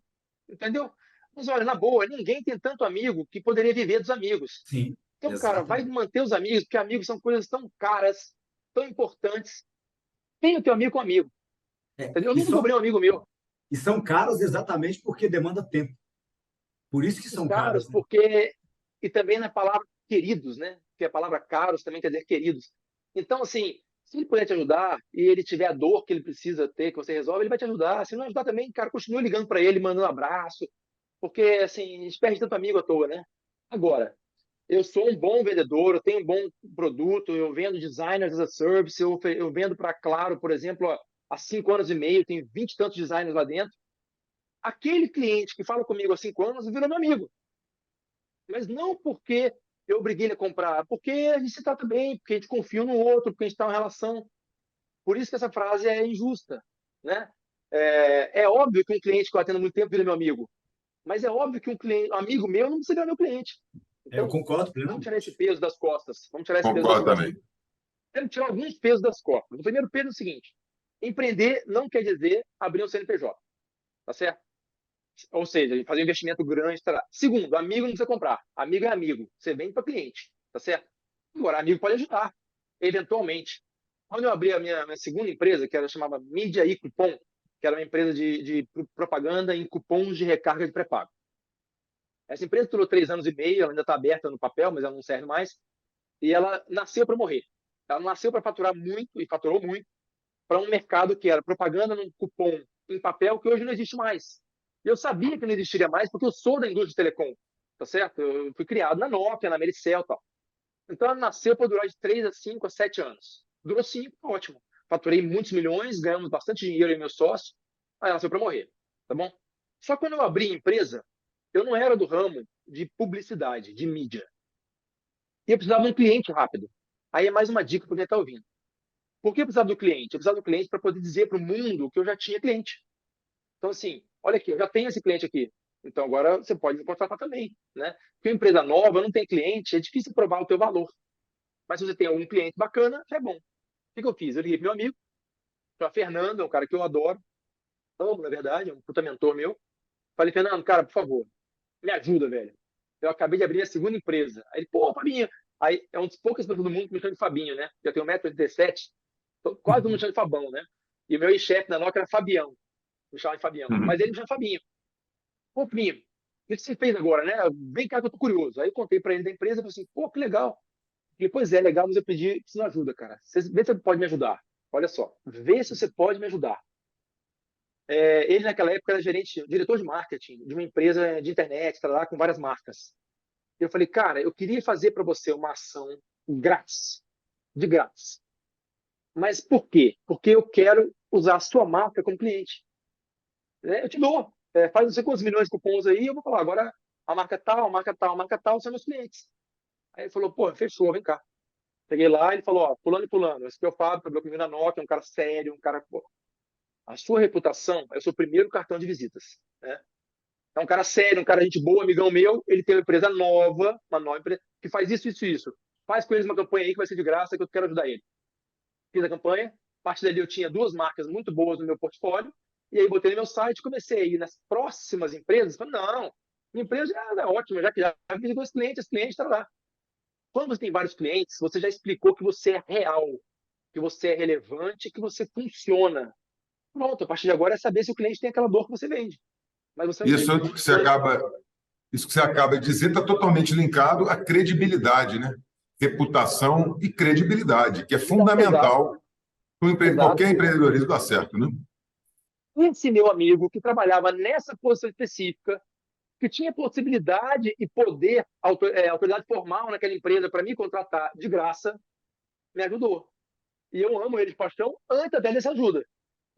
Entendeu? Mas olha, na boa, ninguém tem tanto amigo que poderia viver dos amigos. Sim, Então, cara, vai exatamente. manter os amigos, porque amigos são coisas tão caras, tão importantes. Tenha o teu amigo com amigo. É, Entendeu? Eu e, nunca só, cobrei um amigo meu. e são caros exatamente porque demanda tempo. Por isso que Os são caros, caras, né? porque. E também na palavra queridos, né? Porque a palavra caros também quer dizer queridos. Então, assim, se ele puder te ajudar e ele tiver a dor que ele precisa ter, que você resolve, ele vai te ajudar. Se não ajudar também, cara, continue ligando para ele, mandando um abraço, porque, assim, a gente perde tanto amigo à toa, né? Agora, eu sou um bom vendedor, eu tenho um bom produto, eu vendo designers as a service, eu vendo para Claro, por exemplo, há 5 anos e meio, tem 20 e tantos designers lá dentro. Aquele cliente que fala comigo há 5 anos virou meu amigo. Mas não porque eu obriguei ele a comprar, porque a gente se trata bem, porque a gente confia um no outro, porque a gente está em uma relação. Por isso que essa frase é injusta, né? É óbvio que um cliente que eu atendo há muito tempo vira meu amigo, mas é óbvio que um amigo meu não precisa virar meu cliente. Eu Então, concordo vamos tirar esse plenamente. peso das costas. Vamos tirar esse peso das Concordo costas. também. Quero tirar alguns pesos das costas. O primeiro peso é o seguinte: empreender não quer dizer abrir um CNPJ, tá certo? Ou seja, fazer um investimento grande. Tá. Segundo, amigo não precisa comprar. Amigo é amigo. Você vende para cliente, tá certo? Agora, amigo pode ajudar, eventualmente. Quando eu abri a minha segunda empresa, que era chamada Mídia e Cupom, que era uma empresa de propaganda em cupons de recarga de pré-pago. Essa empresa durou 3 anos e meio, ela ainda está aberta no papel, mas ela não serve mais. E ela nasceu para morrer. Ela nasceu para faturar muito, e faturou muito, para um mercado que era propaganda num cupom em papel que hoje não existe mais. Eu sabia que não existiria mais porque eu sou da indústria de telecom, tá certo? Eu fui criado na Nokia, na Americell e tal. Então ela nasceu para durar de 3 a 5 a 7 anos. Durou 5, ótimo. Faturei muitos milhões, ganhamos bastante dinheiro em meu sócio, aí ela nasceu para morrer, tá bom? Só que quando eu abri a empresa, eu não era do ramo de publicidade, de mídia. E eu precisava de um cliente rápido. Aí é mais uma dica para quem está ouvindo. Por que eu precisava do cliente? Eu precisava do cliente para poder dizer para o mundo que eu já tinha cliente. Então, assim, olha aqui, eu já tenho esse cliente aqui. Então, agora você pode me contratar também, né? Porque uma empresa nova, não tem cliente, é difícil provar o teu valor. Mas se você tem algum cliente bacana, é bom. O que eu fiz? Eu liguei pro meu amigo, para Fernando, é um cara que eu adoro, amo, na verdade, é um puta mentor meu. Falei, Fernando, cara, por favor, me ajuda, velho. Eu acabei de abrir a segunda empresa. Aí ele, pô, Fabinho. Aí é uma das poucas pessoas do mundo que me chama de Fabinho, né? Eu tenho 1,87 m, então quase todo mundo me chama de Fabão, né? E o meu chefe na Nokia era Fabião, me chama de Fabião. Mas ele me chama de Fabinho. Pô, Fabinho, o que você fez agora, né? Vem cá que eu tô curioso. Aí eu contei pra ele da empresa e falei assim, pô, que legal. Ele, pois é, legal, mas eu pedi, preciso de ajuda, cara. Vê se você pode me ajudar. Olha só, vê se você pode me ajudar. Ele, naquela época, era gerente, diretor de marketing de uma empresa de internet, lá com várias marcas. Eu falei, cara, eu queria fazer para você uma ação grátis, de grátis. Mas por quê? Porque eu quero usar a sua marca como cliente. Eu te dou. Faz não sei quantos milhões de cupons aí, eu vou falar, agora a marca tal, a marca tal, a marca tal são meus clientes. Aí ele falou, pô, fechou, vem cá. Cheguei lá, ele falou, ó, fulano e fulano, esse aqui é o Fábio, trabalhou comigo na Nokia, um cara sério, um cara, pô, a sua reputação é o seu primeiro cartão de visitas, né? É um cara sério, um cara gente boa, amigão meu, ele tem uma empresa nova, uma nova empresa, que faz isso, isso, isso. Faz com eles uma campanha aí que vai ser de graça, que eu quero ajudar ele. Fiz a campanha, a partir dali eu tinha 2 marcas muito boas no meu portfólio, e aí botei no meu site, comecei a ir nas próximas empresas, falei, não, minha empresa já é ótima, já visito esse cliente está lá. Quando você tem vários clientes, você já explicou que você é real, que você é relevante, que você funciona. Pronto, a partir de agora é saber se o cliente tem aquela dor que você vende. Mas você não tem. Isso que você acaba, isso que você acaba de dizer está totalmente linkado à credibilidade, né? Reputação e credibilidade, que é Exato, fundamental para exato. qualquer empreendedorismo dar certo, né? Esse meu amigo que trabalhava nessa posição específica, que tinha possibilidade e poder, autoridade formal naquela empresa para me contratar de graça, me ajudou. E eu amo ele de paixão antes até dessa ajuda.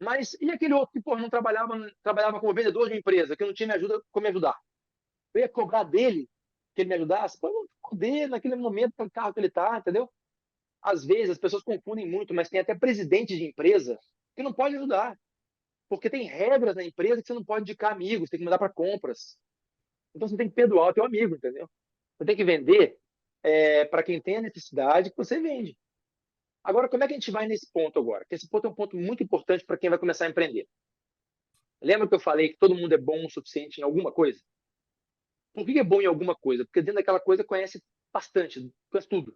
Mas e aquele outro que, não trabalhava como vendedor de empresa, que não tinha me ajuda como me ajudar? Eu ia cobrar dele que ele me ajudasse? Pô, eu não vou poder naquele momento com o carro que ele tá, entendeu? Às vezes as pessoas confundem muito, mas tem até presidente de empresa que não pode ajudar, porque tem regras na empresa que você não pode indicar amigos, tem que mandar para compras. Então você tem que perdoar o teu amigo, entendeu? Você tem que vender para quem tem a necessidade que você vende. Agora, como é que a gente vai nesse ponto agora? Porque esse ponto é um ponto muito importante para quem vai começar a empreender. Lembra que eu falei que todo mundo é bom o suficiente em alguma coisa? Por que é bom em alguma coisa? Porque dentro daquela coisa conhece bastante, conhece tudo.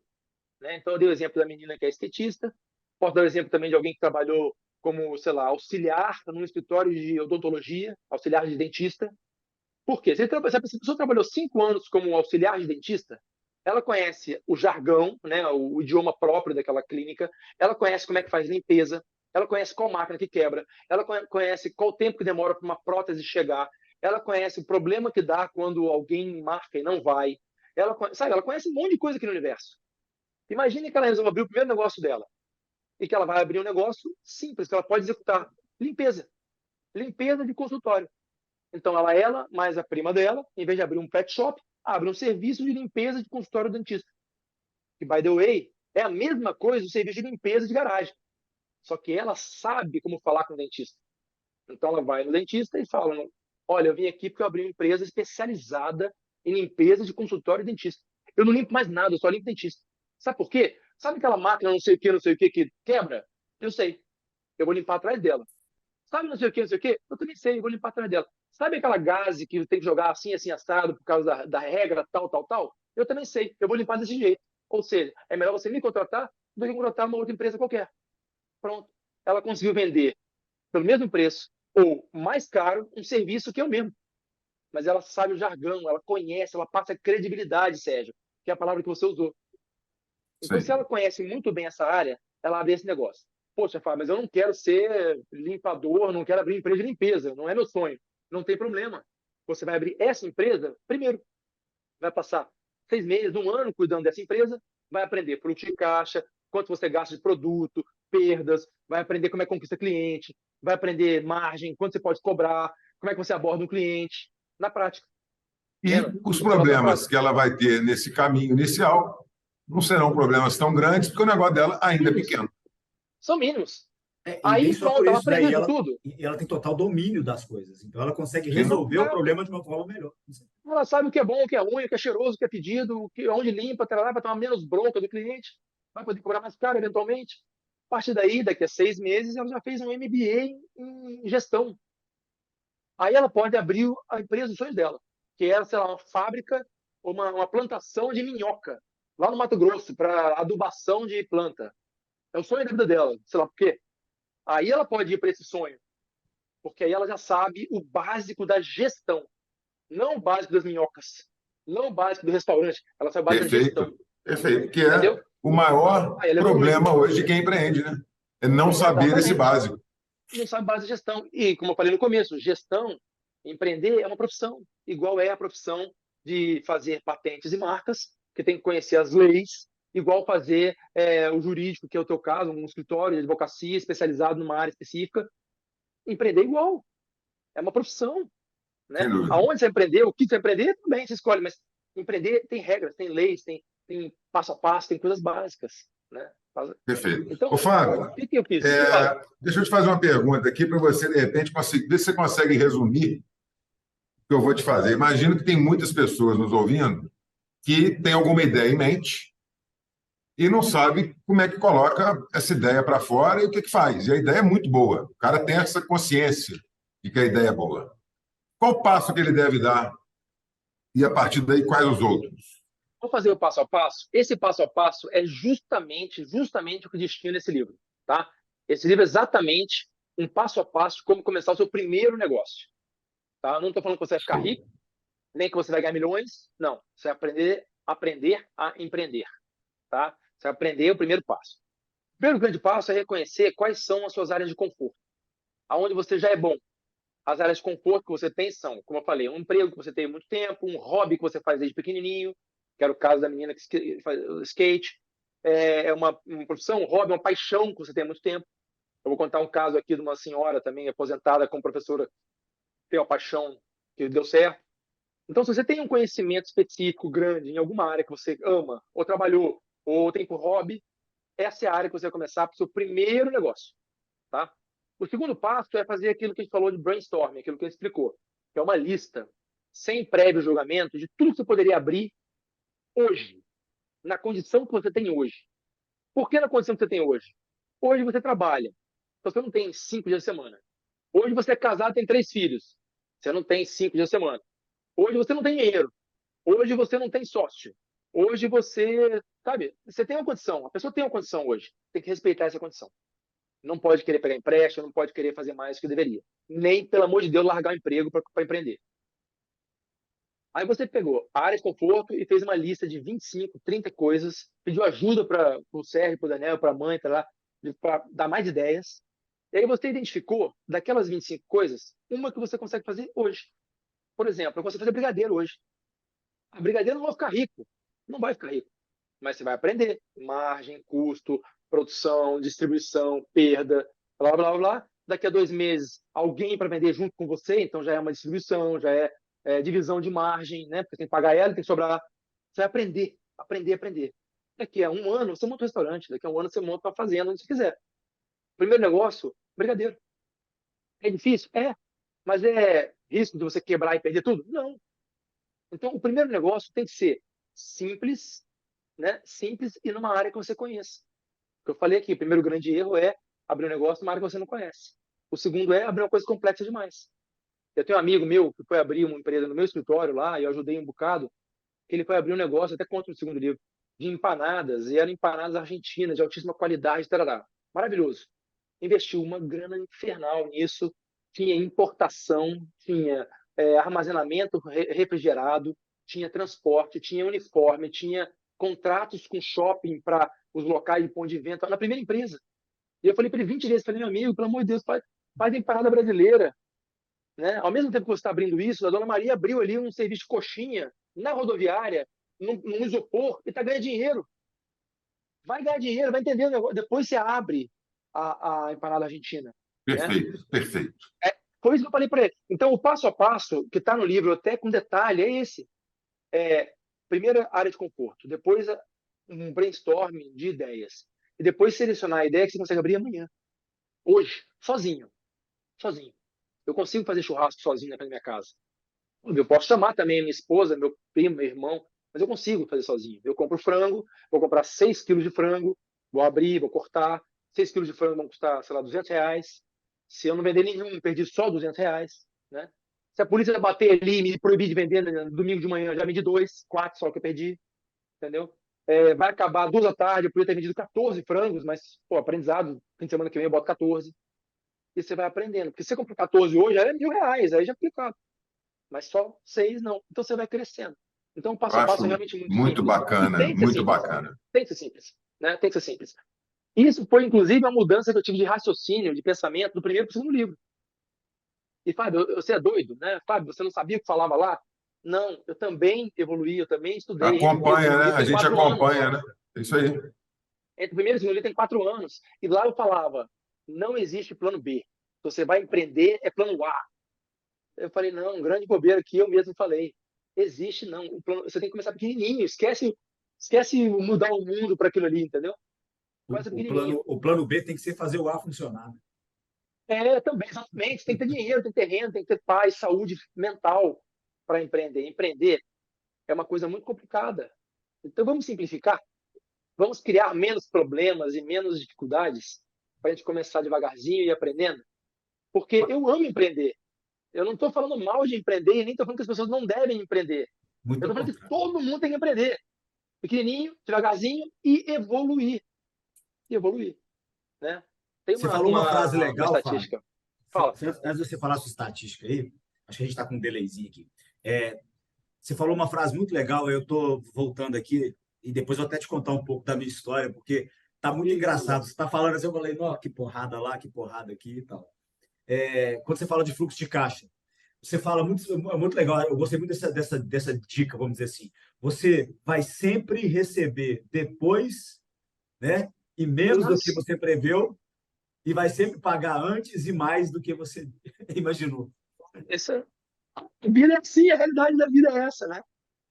Né? Então, eu dei o exemplo da menina que é estetista. Posso dar o exemplo também de alguém que trabalhou como, sei lá, auxiliar num escritório de odontologia, auxiliar de dentista. Por quê? Se a pessoa trabalhou 5 anos como auxiliar de dentista, ela conhece o jargão, né, o idioma próprio daquela clínica, ela conhece como é que faz limpeza, ela conhece qual máquina que quebra, ela conhece qual tempo que demora para uma prótese chegar, ela conhece o problema que dá quando alguém marca e não vai, ela conhece um monte de coisa aqui no universo. Imagine que ela resolve abrir o primeiro negócio dela e que ela vai abrir um negócio simples, que ela pode executar. Limpeza. Limpeza de consultório. Então, ela mais a prima dela, em vez de abrir um pet shop, abre um serviço de limpeza de consultório dentista. Que, by the way, é a mesma coisa do serviço de limpeza de garagem. Só que ela sabe como falar com o dentista. Então, ela vai no dentista e fala: olha, eu vim aqui porque eu abri uma empresa especializada em limpeza de consultório dentista. Eu não limpo mais nada, eu só limpo dentista. Sabe por quê? Sabe aquela máquina não sei o que quebra? Eu sei. Eu vou limpar atrás dela. Sabe não sei o que, não sei o que? Eu também sei, eu vou limpar atrás dela. Sabe aquela gase que tem que jogar assim, assim, assado, por causa da regra, tal, tal, tal? Eu também sei, eu vou limpar desse jeito. Ou seja, é melhor você me contratar do que contratar uma outra empresa qualquer. Pronto. Ela conseguiu vender pelo mesmo preço ou mais caro um serviço que eu mesmo. Mas ela sabe o jargão, ela conhece, ela passa credibilidade, Sérgio, que é a palavra que você usou. Então, se Sim. ela conhece muito bem essa área, ela abre esse negócio. Poxa, Fábio, mas eu não quero ser limpador, não quero abrir empresa de limpeza, não é meu sonho. Não tem problema. Você vai abrir essa empresa primeiro. Vai passar 6 meses, um ano cuidando dessa empresa, vai aprender fluxo de caixa, quanto você gasta de produto, perdas, vai aprender como é que conquista cliente, vai aprender margem, quanto você pode cobrar, como é que você aborda um cliente, na prática. E Lembra? os Observação problemas prática. que ela vai ter nesse caminho inicial não serão problemas tão grandes, porque o negócio dela ainda é Mínimos. pequeno. São mínimos. E nem Aí só por pronto, ela isso, né? aprendeu isso tudo. E ela tem total domínio das coisas. Então, ela consegue Sim, resolver o problema de uma forma melhor. Ela sabe o que é bom, o que é ruim, o que é cheiroso, o que é pedido, onde limpa, vai tomar menos bronca do cliente, vai poder cobrar mais caro eventualmente. A partir daí, daqui a 6 meses, ela já fez um MBA em gestão. Aí ela pode abrir a empresa dos sonhos dela, que é, sei lá, uma fábrica ou uma plantação de minhoca, lá no Mato Grosso, para adubação de planta. É o sonho da vida dela, sei lá por quê. Aí ela pode ir para esse sonho, porque aí ela já sabe o básico da gestão. Não o básico das minhocas, não o básico do restaurante, ela sabe o básico da gestão, perfeito, perfeito, que é entendeu? o maior Aí ela evolui. problema hoje de quem empreende, né? É não saber esse Exatamente. básico. Não sabe base de gestão. E, como eu falei no começo, gestão, empreender é uma profissão, igual é a profissão de fazer patentes e marcas, que tem que conhecer as leis, igual fazer o jurídico, que é o teu caso, um escritório de advocacia especializado numa área específica. Empreender é igual, é uma profissão. Sem Né? dúvida. Aonde você empreender, o que você empreender, também você escolhe, mas empreender tem regras, tem leis, tem passo a passo, tem coisas básicas, né? Perfeito. Ô, Então, Fábio, o que eu fiz? Me fala. deixa eu te fazer uma pergunta aqui para você, de repente, ver se você consegue resumir o que eu vou te fazer. Imagino que tem muitas pessoas nos ouvindo que têm alguma ideia em mente e não sabe como é que coloca essa ideia para fora e o que faz. E a ideia é muito boa. O cara tem essa consciência de que a ideia é boa. Qual o passo que ele deve dar? E a partir daí, quais os outros? Vou fazer o passo a passo. Esse passo a passo é justamente o que destina esse livro, tá? Esse livro é exatamente um passo a passo de como começar o seu primeiro negócio, tá? Não estou falando que você vai ficar Show. rico, nem que você vai ganhar milhões, não. Você vai aprender a empreender, tá? Você vai aprender o primeiro passo. O primeiro grande passo é reconhecer quais são as suas áreas de conforto, aonde você já é bom. As áreas de conforto que você tem são, como eu falei, um emprego que você tem há muito tempo, um hobby que você faz desde pequenininho, que era o caso da menina que faz skate, é uma profissão, um hobby, uma paixão que você tem há muito tempo. Eu vou contar um caso aqui de uma senhora também aposentada como professora, que tem uma paixão que deu certo. Então, se você tem um conhecimento específico grande em alguma área que você ama, ou trabalhou, ou tem por hobby, essa é a área que você vai começar para o seu primeiro negócio, tá? O segundo passo é fazer aquilo que a gente falou de brainstorming, aquilo que a gente explicou, que é uma lista, sem prévio julgamento, de tudo que você poderia abrir hoje, na condição que você tem hoje. Por que na condição que você tem hoje? Hoje você trabalha, então você não tem 5 dias de semana. Hoje você é casado e tem 3 filhos, você não tem 5 dias de semana. Hoje você não tem dinheiro, hoje você não tem sócio. Hoje você, sabe, você tem uma condição, a pessoa tem uma condição hoje, tem que respeitar essa condição. Não pode querer pegar empréstimo, não pode querer fazer mais do que deveria. Nem, pelo amor de Deus, largar o emprego para empreender. Aí você pegou a área de conforto e fez uma lista de 25, 30 coisas, pediu ajuda para o Sérgio, para o Daniel, para a mãe, para dar mais ideias. E aí você identificou, daquelas 25 coisas, uma que você consegue fazer hoje. Por exemplo, eu consigo fazer brigadeiro hoje. A brigadeiro não vai ficar rico. Não vai ficar rico. Mas você vai aprender. Margem, custo, produção, distribuição, perda, blá, blá, blá. Daqui a 2 meses, alguém para vender junto com você, então já é uma distribuição, já é divisão de margem, né? Porque tem que pagar ela, tem que sobrar. Você vai aprender, aprender, aprender. Daqui a um ano, você monta um restaurante. Daqui a um ano, você monta uma fazenda, onde você quiser. Primeiro negócio, brigadeiro. É difícil? É. Mas é risco de você quebrar e perder tudo? Não. Então, o primeiro negócio tem que ser simples, né? Simples e numa área que você conheça. O que eu falei aqui, o primeiro grande erro é abrir um negócio numa área que você não conhece. O segundo é abrir uma coisa complexa demais. Eu tenho um amigo meu que foi abrir uma empresa no meu escritório lá, e eu ajudei um bocado, que ele foi abrir um negócio, até contra o segundo livro, de empanadas, e eram empanadas argentinas, de altíssima qualidade, tarará. Maravilhoso. Investiu uma grana infernal nisso, tinha importação, tinha armazenamento refrigerado, tinha transporte, tinha uniforme, tinha contratos com shopping para os locais de ponto de venda, na primeira empresa. E eu falei para ele 20 vezes, falei, meu amigo, pelo amor de Deus, faz empanada brasileira. Né? Ao mesmo tempo que você está abrindo isso, a Dona Maria abriu ali um serviço de coxinha na rodoviária, num isopor, e está ganhando dinheiro. Vai ganhar dinheiro, vai entender o negócio. Depois você abre a empanada argentina. Né? Perfeito, perfeito. Foi isso que eu falei para ele. Então, o passo a passo, que está no livro, até com detalhe, é esse. Primeiro, área de conforto. Depois, um brainstorming de ideias. E depois, selecionar a ideia que você consegue abrir amanhã. Hoje, sozinho. Sozinho. Eu consigo fazer churrasco sozinho na minha casa. Eu posso chamar também a minha esposa, meu primo, meu irmão, mas eu consigo fazer sozinho. Eu compro frango, vou comprar 6 quilos de frango, vou abrir, vou cortar. 6 quilos de frango vão custar, sei lá, R$ 200. Se eu não vender nenhum, perdi só R$ 200. Né? Se a polícia bater ali e me proibir de vender no domingo de manhã, já vendi 2, 4 só que eu perdi. Entendeu? Vai acabar 2 da tarde, eu podia ter vendido 14 frangos, mas, pô, aprendizado, fim de semana que vem eu boto 14. E você vai aprendendo. Porque se você comprar 14 hoje, já é R$ 1.000, aí já fica. Mas só 6 não. Então você vai crescendo. Então o Eu passo a passo é acho realmente muito muito simples. E bacana, tem que ser muito simples. bacana. Tem que ser simples. Né? Tem que ser simples. Isso foi, inclusive, uma mudança que eu tive de raciocínio, de pensamento, do primeiro para o segundo livro. E, Fábio, você é doido, né? Fábio, você não sabia o que falava lá? Não, eu também evoluí, eu também estudei. Entre o primeiro e o Acompanha, segundo né? livro A tem gente 4 anos. acompanha, né? É isso aí. Entre o primeiro e o segundo livro tem 4 anos. E lá eu falava, não existe plano B. Se você vai empreender, é plano A. Eu falei, não, grande bobeira aqui, eu mesmo falei. Existe, não. O plano, você tem que começar pequenininho. Esquece mudar o mundo para aquilo ali, entendeu? Começa pequenininho. O plano B tem que ser fazer o A funcionar. Também, exatamente. Tem que ter dinheiro, tem que ter renda, tem que ter paz, saúde mental para empreender. Empreender é uma coisa muito complicada. Então, vamos simplificar. Vamos criar menos problemas e menos dificuldades para a gente começar devagarzinho e aprendendo. Porque eu amo empreender. Eu não estou falando mal de empreender e nem estou falando que as pessoas não devem empreender. Muito Eu estou ao falando que contrário. todo mundo tem que empreender. Pequenininho, devagarzinho e evoluir. E evoluir. Né? Tem Você falou uma frase uma legal, Fábio. estatística. Fala. Antes de você falar sua estatística aí, acho que a gente está com um delayzinho aqui. Você falou uma frase muito legal, eu estou voltando aqui e depois eu vou até te contar um pouco da minha história, porque tá muito engraçado. Você está falando assim, eu falei, nossa, que porrada lá, que porrada aqui e tal. quando você fala de fluxo de caixa, você fala muito, é muito legal. Eu gostei muito dessa dica, vamos dizer assim. Você vai sempre receber depois, né? E menos do que Nossa, você preveu, e vai sempre pagar antes e mais do que você imaginou. essa, a vida é assim, a realidade da vida é essa, né?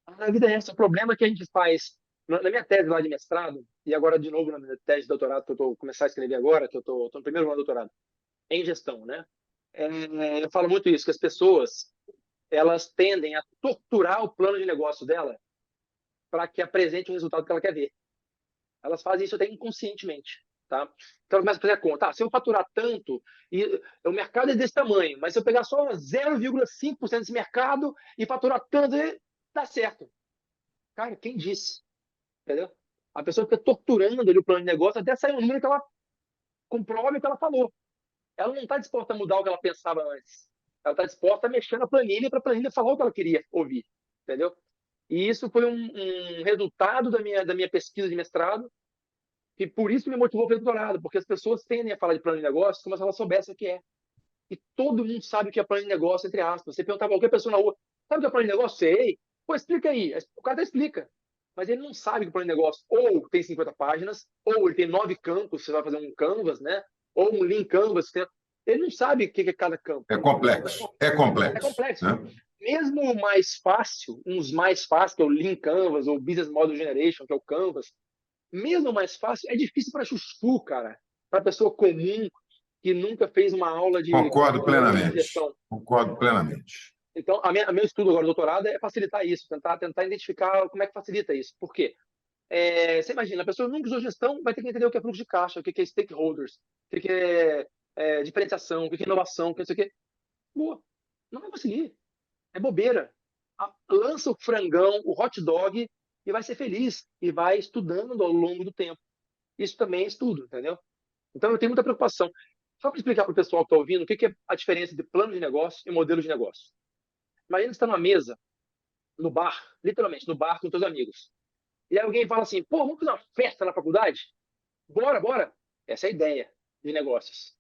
A vida é essa. O problema é que a gente faz, na minha tese lá de mestrado, e agora de novo na minha tese de doutorado, que eu estou começando a escrever agora, que eu estou no primeiro ano do doutorado, em gestão, né? Eu falo muito isso, que as pessoas, elas tendem a torturar o plano de negócio dela para que apresente o resultado que ela quer ver. Elas fazem isso até inconscientemente, tá? Então, ela começa a fazer a conta. Se eu faturar tanto, e o mercado é desse tamanho, mas se eu pegar só 0,5% desse mercado e faturar tanto, dá certo. Cara, quem disse? Entendeu? A pessoa fica torturando ali o plano de negócio até sair um número que ela comprove o que ela falou. Ela não está disposta a mudar o que ela pensava antes. Ela está disposta a mexer na planilha para a planilha falar o que ela queria ouvir. Entendeu? E isso foi um resultado da minha pesquisa de mestrado, e por isso me motivou para o doutorado, porque as pessoas tendem a falar de plano de negócio como se elas soubessem o que é. E todo mundo sabe o que é plano de negócio, entre aspas. Você perguntar a qualquer pessoa na rua, sabe o que é plano de negócio? Sei. Pô, explica aí. O cara até explica. Mas ele não sabe que o plano de negócio ou tem 50 páginas, ou ele tem 9 campos, você vai fazer um Canvas, né? Ou um Lean Canvas. Ele não sabe o que é cada campo. É complexo, é É complexo, complexo. né? Mesmo o mais fácil, uns mais fáceis, que é o Lean Canvas, ou Business Model Generation, que é o Canvas, mesmo o mais fácil, é difícil para chuchu, cara. Para pessoa comum que nunca fez uma aula Concordo de plenamente. gestão. Concordo plenamente. Então, meu estudo agora, doutorado, é facilitar isso, tentar identificar como é que facilita isso. Por quê? Você imagina, a pessoa nunca usou gestão, vai ter que entender o que é fluxo de caixa, o que é stakeholders, o que é diferenciação, o que é inovação, o que é isso aqui. Boa, não vai conseguir. É bobeira. Lança o frangão, o hot dog, e vai ser feliz. E vai estudando ao longo do tempo. Isso também é estudo, entendeu? Então, eu tenho muita preocupação. Só para explicar para o pessoal que está ouvindo o que é a diferença de plano de negócio e modelo de negócio. Imagina que você está numa mesa, no bar, literalmente, no bar com seus amigos. E aí alguém fala assim, pô, vamos fazer uma festa na faculdade? Bora, bora. Essa é a ideia de negócios.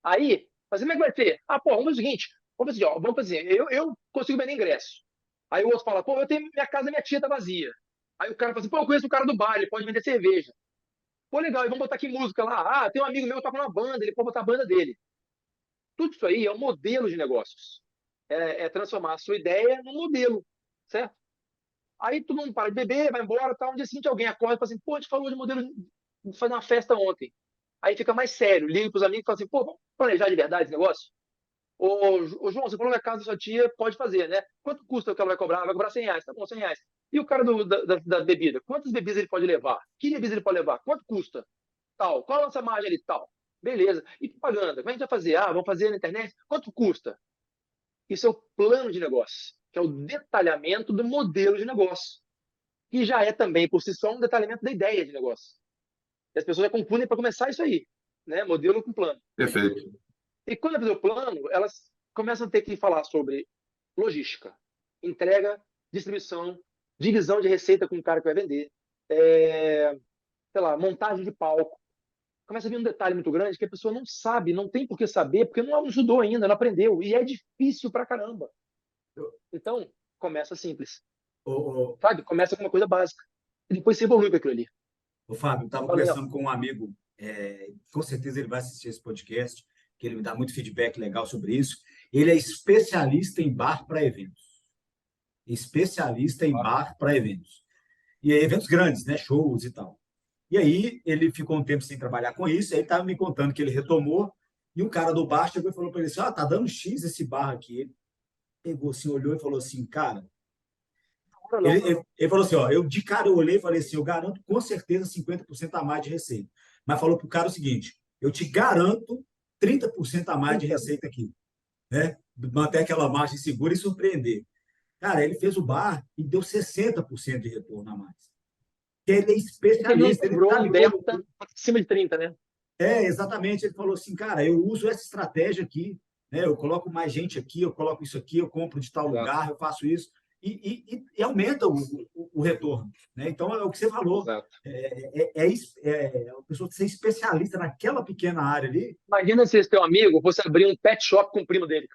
Aí, mas como é que vai ter? Ah, pô, vamos fazer o seguinte, vamos fazer, ó, vamos fazer, eu consigo vender ingresso. Aí o outro fala, pô, eu tenho minha casa, minha tia tá vazia. Aí o cara fala assim, pô, eu conheço o cara do bar, ele pode vender cerveja. Pô, legal, e vamos botar aqui música lá. Ah, tem um amigo meu que toca numa banda, ele pode botar a banda dele. Tudo isso aí é um modelo de negócios. É transformar a sua ideia num modelo, certo? Aí todo mundo para de beber, vai embora, tá? Um dia seguinte alguém acorda e fala assim, pô, a gente falou de modelo de fazer uma festa ontem. Aí fica mais sério, liga pros amigos e fala assim, pô, vamos planejar de verdade esse negócio? Ô João, você falou que a casa da sua tia pode fazer, né? Quanto custa o que ela vai cobrar? Vai cobrar R$ 100, tá bom, R$ 100. E o cara da bebida? Quantas bebidas ele pode levar? Que bebidas ele pode levar? Quanto custa? Tal. Qual a nossa margem ali? Tal. Beleza. E propaganda? Como é que a gente vai fazer? Ah, vamos fazer na internet? Quanto custa? Isso é o plano de negócio, que é o detalhamento do modelo de negócio, que já é também, por si só, um detalhamento da ideia de negócio. E as pessoas já confundem para começar isso aí, né? Modelo com plano. Perfeito. E quando é fazer o plano, elas começam a ter que falar sobre logística, entrega, distribuição, divisão de receita com o cara que vai vender, sei lá, montagem de palco. Começa a vir um detalhe muito grande que a pessoa não sabe, não tem por que saber, porque não estudou ainda, não aprendeu. E é difícil pra caramba. Então, começa simples. Ô, ô, Sabe? Começa com uma coisa básica. E depois você evolui com aquilo ali. ô, Fábio, eu estava Fala aí, ó. conversando com um amigo, com certeza ele vai assistir esse podcast, que ele me dá muito feedback legal sobre isso. Ele é especialista em bar para eventos. Especialista em bar para eventos. E aí, eventos grandes, né? Shows e tal. E aí ele ficou um tempo sem trabalhar com isso, e aí estava me contando que ele retomou, e um cara do bar chegou e falou para ele assim, tá dando X esse bar aqui. Ele pegou assim, olhou e falou assim, cara, Não, ele falou assim, eu de cara eu olhei e falei assim, eu garanto com certeza 50% a mais de receita. Mas falou para o cara o seguinte, eu te garanto 30% a mais de receita aqui, né? Manter aquela margem segura e surpreender. Cara, ele fez o bar e deu 60% de retorno a mais. Porque ele é porque ele não especialista, ele cobrou um sabe delta acima de 30, né? exatamente. Ele falou assim, cara, eu uso essa estratégia aqui, né? Eu coloco mais gente aqui, eu coloco isso aqui, eu compro de tal Exato. lugar, eu faço isso. e aumenta o retorno, né? Então, é o que você falou. Exato. A pessoa ser especialista naquela pequena área ali. Imagina se esse teu amigo fosse abrir um pet shop com o primo dele.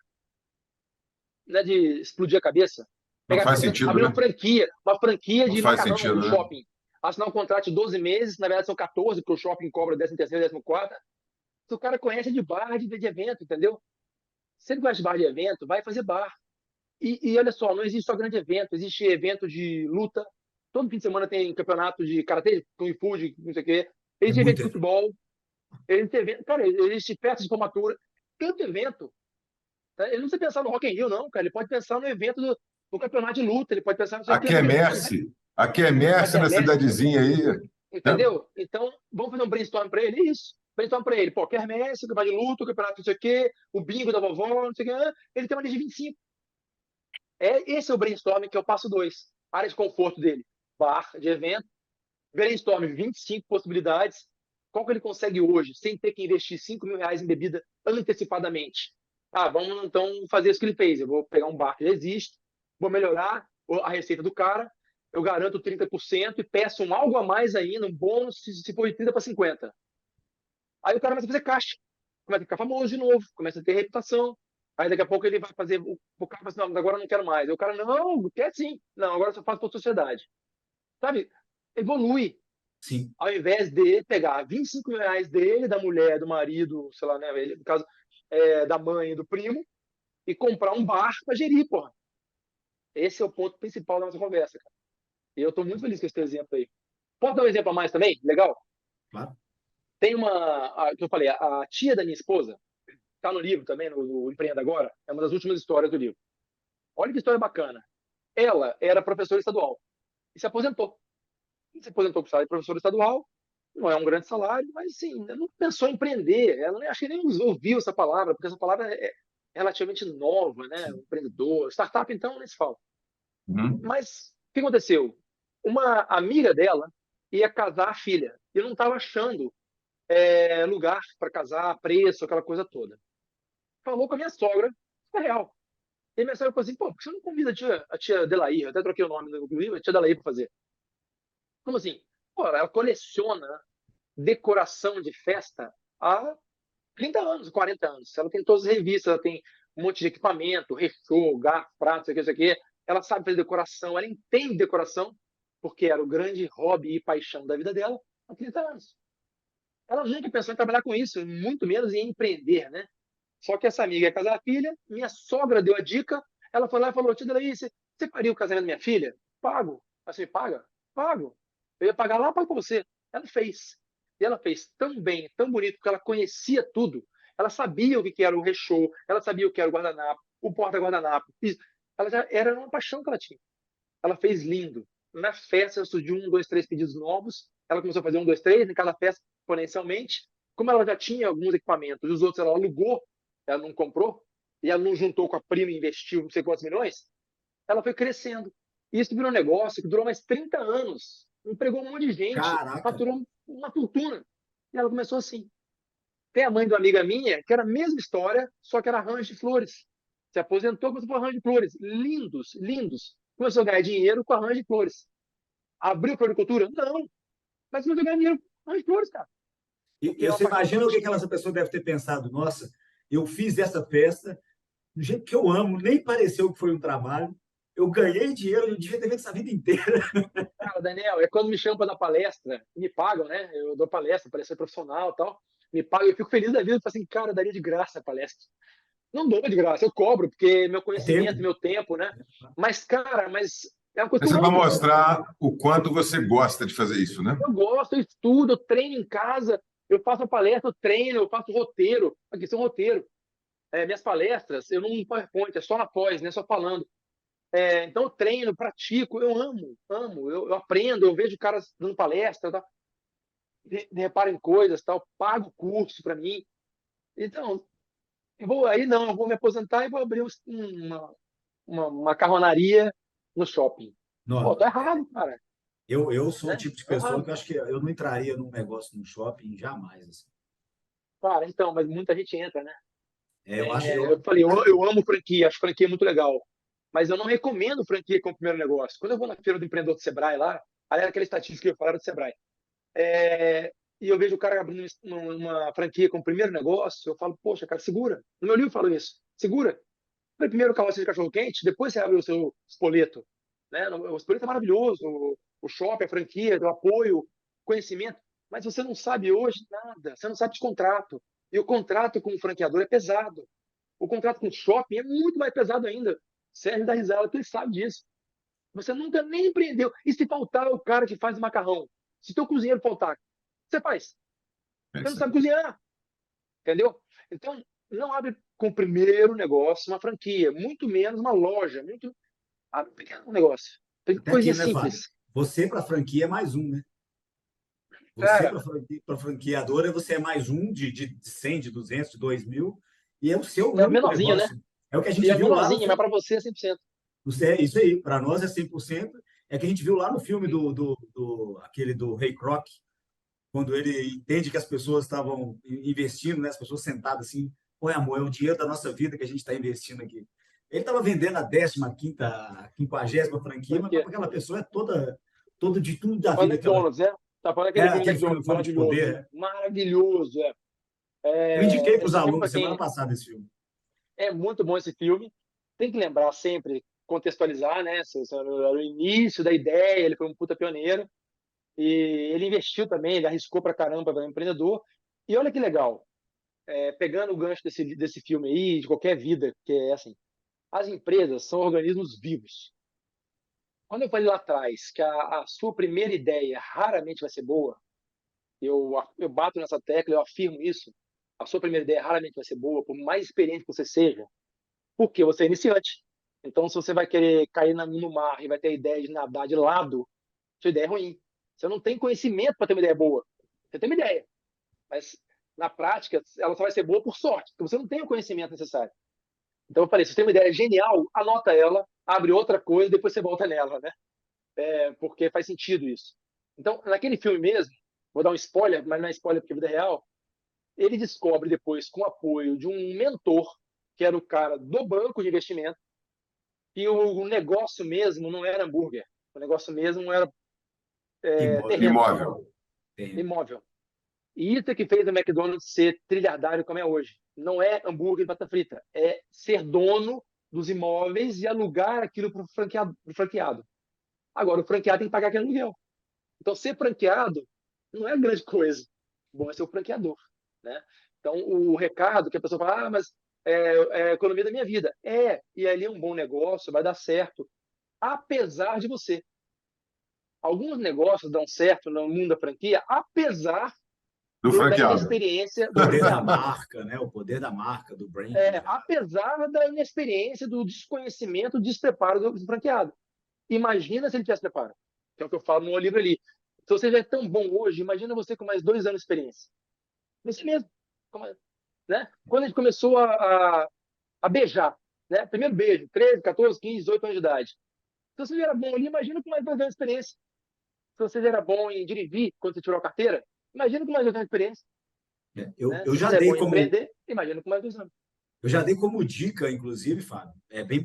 Não é de explodir a cabeça? Não faz sentido, Abrir né? uma franquia Não de faz macarrão sentido, no né? shopping. Assinar um contrato de 12 meses, na verdade são 14, porque o shopping cobra 13º, 14º. Se o cara conhece de bar, de evento, entendeu? Se ele gosta de bar de evento, vai fazer bar. E olha só, não existe só grande evento, existe evento de luta. Todo fim de semana tem campeonato de karatê, kung fu, de não sei o quê. É Existe evento muito de evento. futebol, existe evento, cara, existe festa de formatura, tanto evento. Tá? Ele não precisa pensar no Rock in Rio, não, cara. Ele pode pensar no evento do campeonato de luta, ele pode pensar no sei o A quê, não sei o quê. a A quermesse na quermesse, cidadezinha aí, né? entendeu? Então, vamos fazer um brainstorm para ele, isso. Brainstorm para ele. Pô, quermesse, campeonato de luta, campeonato não sei o quê, o bingo da vovó, não sei o quê. Ele tem uma lista de 25. Esse é o brainstorming que é o passo 2. Área de conforto dele. Bar de evento. Brainstorm 25 possibilidades. Qual que ele consegue hoje, sem ter que investir R$ 5.000 em bebida antecipadamente? Ah, vamos então fazer isso que ele fez. Eu vou pegar um bar que já existe, vou melhorar a receita do cara, eu garanto 30% e peço um algo a mais ainda, um bônus, se for de 30 para 50. Aí o cara começa a fazer caixa, começa a ficar famoso de novo, começa a ter reputação. Aí daqui a pouco ele vai fazer, o cara fala assim, não, agora eu não quero mais. Aí o cara, não, quer sim. Não, agora eu só faço para a sociedade. Sabe? Evolui. Sim. Ao invés de pegar R$ 25.000 dele, da mulher, do marido, sei lá, né? No caso, da mãe e do primo, e comprar um bar para gerir, porra. Esse é o ponto principal da nossa conversa, cara. E eu estou muito feliz com esse exemplo aí. Posso dar um exemplo a mais também? Legal? Claro. Tem que eu falei, a tia da minha esposa, está no livro também, no Empreenda Agora, é uma das últimas histórias do livro. Olha que história bacana. Ela era professora estadual e se aposentou. Se aposentou com salário de professora estadual, não é um grande salário, mas sim, não pensou em empreender. Ela acho que nem ouviu essa palavra, porque essa palavra é relativamente nova, né? Sim. Empreendedor, startup, então, nem se fala. Uhum. Mas o que aconteceu? Uma amiga dela ia casar a filha e não estava achando lugar para casar, preço, aquela coisa toda. Falou com a minha sogra, é real. E a minha sogra falou assim: pô, por que você não convida a tia Delair? Eu até troquei o nome do livro, a tia Delair para fazer. Como assim? Pô, ela coleciona decoração de festa há 30 anos, 40 anos. Ela tem todas as revistas, ela tem um monte de equipamento, rechô, garfo, prato, isso aqui. Ela sabe fazer decoração, ela entende decoração, porque era o grande hobby e paixão da vida dela há 30 anos. Ela nunca pensou em trabalhar com isso, muito menos em empreender, né? Só que essa amiga ia casar a filha, minha sogra deu a dica, ela foi lá e falou: Tia Delaí, você faria o casamento da minha filha? Pago. Assim, paga? Pago. Eu ia pagar lá, pago pra você. Ela fez. E ela fez tão bem, tão bonito, porque ela conhecia tudo. Ela sabia o que era o rechô, ela sabia o que era o guardanapo, o porta-guardanapo. Ela já era uma paixão que ela tinha. Ela fez lindo. Na festa surgiu 1, 2, 3 pedidos novos. Ela começou a fazer 1, 2, 3 em cada festa, exponencialmente. Como ela já tinha alguns equipamentos, os outros ela alugou, ela não comprou, e ela não juntou com a prima e investiu não sei quantos milhões, ela foi crescendo. E isso virou um negócio que durou mais 30 anos. Empregou um monte de gente, Caraca. faturou uma fortuna. E ela começou assim. Tem a mãe de uma amiga minha, que era a mesma história, só que era arranjo de flores. Se aposentou, começou com arranjo de flores. Lindos, lindos. Começou a ganhar dinheiro com arranjo de flores. Abriu floricultura? Não. Mas começou a ganhar dinheiro com arranjo de flores, cara. Porque E é uma você paixão que ela imagina o que tinha. essa pessoa deve ter pensado? Nossa, eu fiz essa festa do jeito que eu amo, nem pareceu que foi um trabalho. Eu ganhei dinheiro, eu devia ter feito essa vida inteira. Cara, Daniel, é quando me chamam para dar palestra, me pagam, né? Eu dou palestra profissional e tal. Me pagam, eu fico feliz da vida, eu falo assim, cara, eu daria de graça a palestra. Não dou de graça, eu cobro, porque meu É tempo. conhecimento, meu tempo, né? Mas, cara, é uma coisa que Mas eu é para amo. mostrar o quanto você gosta de fazer isso, né? Eu gosto, eu estudo, eu treino em casa, eu faço a palestra, eu treino, eu faço roteiro. Aqui, isso é um roteiro. Minhas palestras, eu não uso PowerPoint, é só na pós, né? Só falando. Então, eu treino, pratico, eu amo, amo. Eu aprendo, eu vejo caras dando palestra, tá? Reparo em coisas, tal, pago curso para mim. Então, eu vou me aposentar e vou abrir uma macarronaria no shopping. Pô, Não, tá errado, cara, eu sou o né? tipo de Tá pessoa errado. que eu acho que eu não entraria num negócio no shopping jamais. Assim. Cara, então, mas muita gente entra, né? Eu acho, Eu falei, eu amo franquia, acho franquia muito legal. Mas eu não recomendo franquia como primeiro negócio. Quando eu vou na feira do empreendedor do Sebrae lá, aí era aquela estatística que eu falava do Sebrae, e eu vejo o cara abrindo uma franquia como primeiro negócio, eu falo, poxa, cara, segura. No meu livro eu falo isso, segura. Abre primeiro o carroça de cachorro-quente, depois você abre o seu espoleto. Né? O espoleto é maravilhoso, o shopping, a franquia, o apoio, conhecimento, mas você não sabe hoje nada, você não sabe de contrato. E o contrato com o franqueador é pesado. O contrato com o shopping é muito mais pesado ainda. Sérgio dá risada, porque ele sabe disso. Você nunca nem empreendeu. E se faltar o cara que faz o macarrão? Se teu cozinheiro faltar, você faz. É Você não isso aí. sabe cozinhar, entendeu? Então, não abre com o primeiro negócio uma franquia, muito menos uma loja, muito abre um pequeno negócio. Tem Até aqui, coisinha né, Fábio? simples. Você para franquia é mais um, né? Você Cara, para franqueadora, você é mais um de 100, de 200, de 2.000, e é o seu é o único menorzinho, né? negócio. É o que a E gente é o viu lá no menorzinho, mas filme. para você é 100%. Isso aí, para nós é 100%. É que a gente viu lá no filme aquele do Ray Kroc, quando ele entende que as pessoas estavam investindo, né? As pessoas sentadas assim, pô, amor, é o dinheiro da nossa vida que a gente está investindo aqui. Ele estava vendendo a 15ª, a 50ª franquia, mas para Franquia. aquela pessoa é todo de tudo Tá da falando vida do que ela. McDonald's, né? Tá falando É daquele filme aquele filme McDonald's, Fome de maravilhoso. Poder. Maravilhoso, é. Eu indiquei para os Esse filme, alunos para semana quem passada esse filme. é muito bom esse filme, tem que lembrar sempre, contextualizar, né? Era o início da ideia, ele foi um puta pioneiro. E ele investiu também, ele arriscou pra caramba para empreendedor. E olha que legal, pegando o gancho desse filme aí, de qualquer vida, que é assim, as empresas são organismos vivos. Quando eu falei lá atrás que a sua primeira ideia raramente vai ser boa, eu bato nessa tecla, eu afirmo isso, a sua primeira ideia raramente vai ser boa, por mais experiente que você seja, porque você é iniciante. Então, se você vai querer cair no mar e vai ter a ideia de nadar de lado, sua ideia é ruim. Você não tem conhecimento para ter uma ideia boa. Você tem uma ideia, mas na prática ela só vai ser boa por sorte, porque você não tem o conhecimento necessário. Então eu falei, se você tem uma ideia genial, anota ela, abre outra coisa, depois você volta nela, né? Porque faz sentido isso. Então, naquele filme mesmo, vou dar um spoiler, mas não é spoiler porque é vida real, ele descobre depois, com o apoio de um mentor, que era o cara do banco de investimento, que o negócio mesmo não era hambúrguer, o negócio mesmo era terreno, Imóvel. Tem. imóvel. E isso é que fez o McDonald's ser trilhardário como é hoje. Não é hambúrguer e batata frita, é ser dono dos imóveis e alugar aquilo para o franqueado. Agora, o franqueado tem que pagar aquele aluguel. Então, ser franqueado não é grande coisa. Bom é ser o franqueador. Né? Então, o recado que a pessoa fala, mas é a economia da minha vida. E ali é um bom negócio, vai dar certo, apesar de você. Alguns negócios dão certo no mundo da franquia, apesar Do da franqueado. inexperiência O do poder da franqueado. marca, né? O poder da marca, do branding. Apesar da inexperiência, do desconhecimento, do despreparo do franqueado. Imagina se ele tivesse preparo, que é o que eu falo no livro ali. Se você já é tão bom hoje, imagina você com mais 2 anos de experiência. Isso mesmo. Né? Quando a gente começou a beijar, né? Primeiro beijo, 13, 14, 15, 18 anos de idade. Se você já era bom ali, imagina com mais 2 anos de experiência. Se você já era bom em dirigir quando você tirou a carteira, imagina com mais 2 anos de experiência. Eu, Né? eu Se já você é bom dei em como empreender, imagina com mais 2 anos. eu já dei como dica, inclusive, Fábio,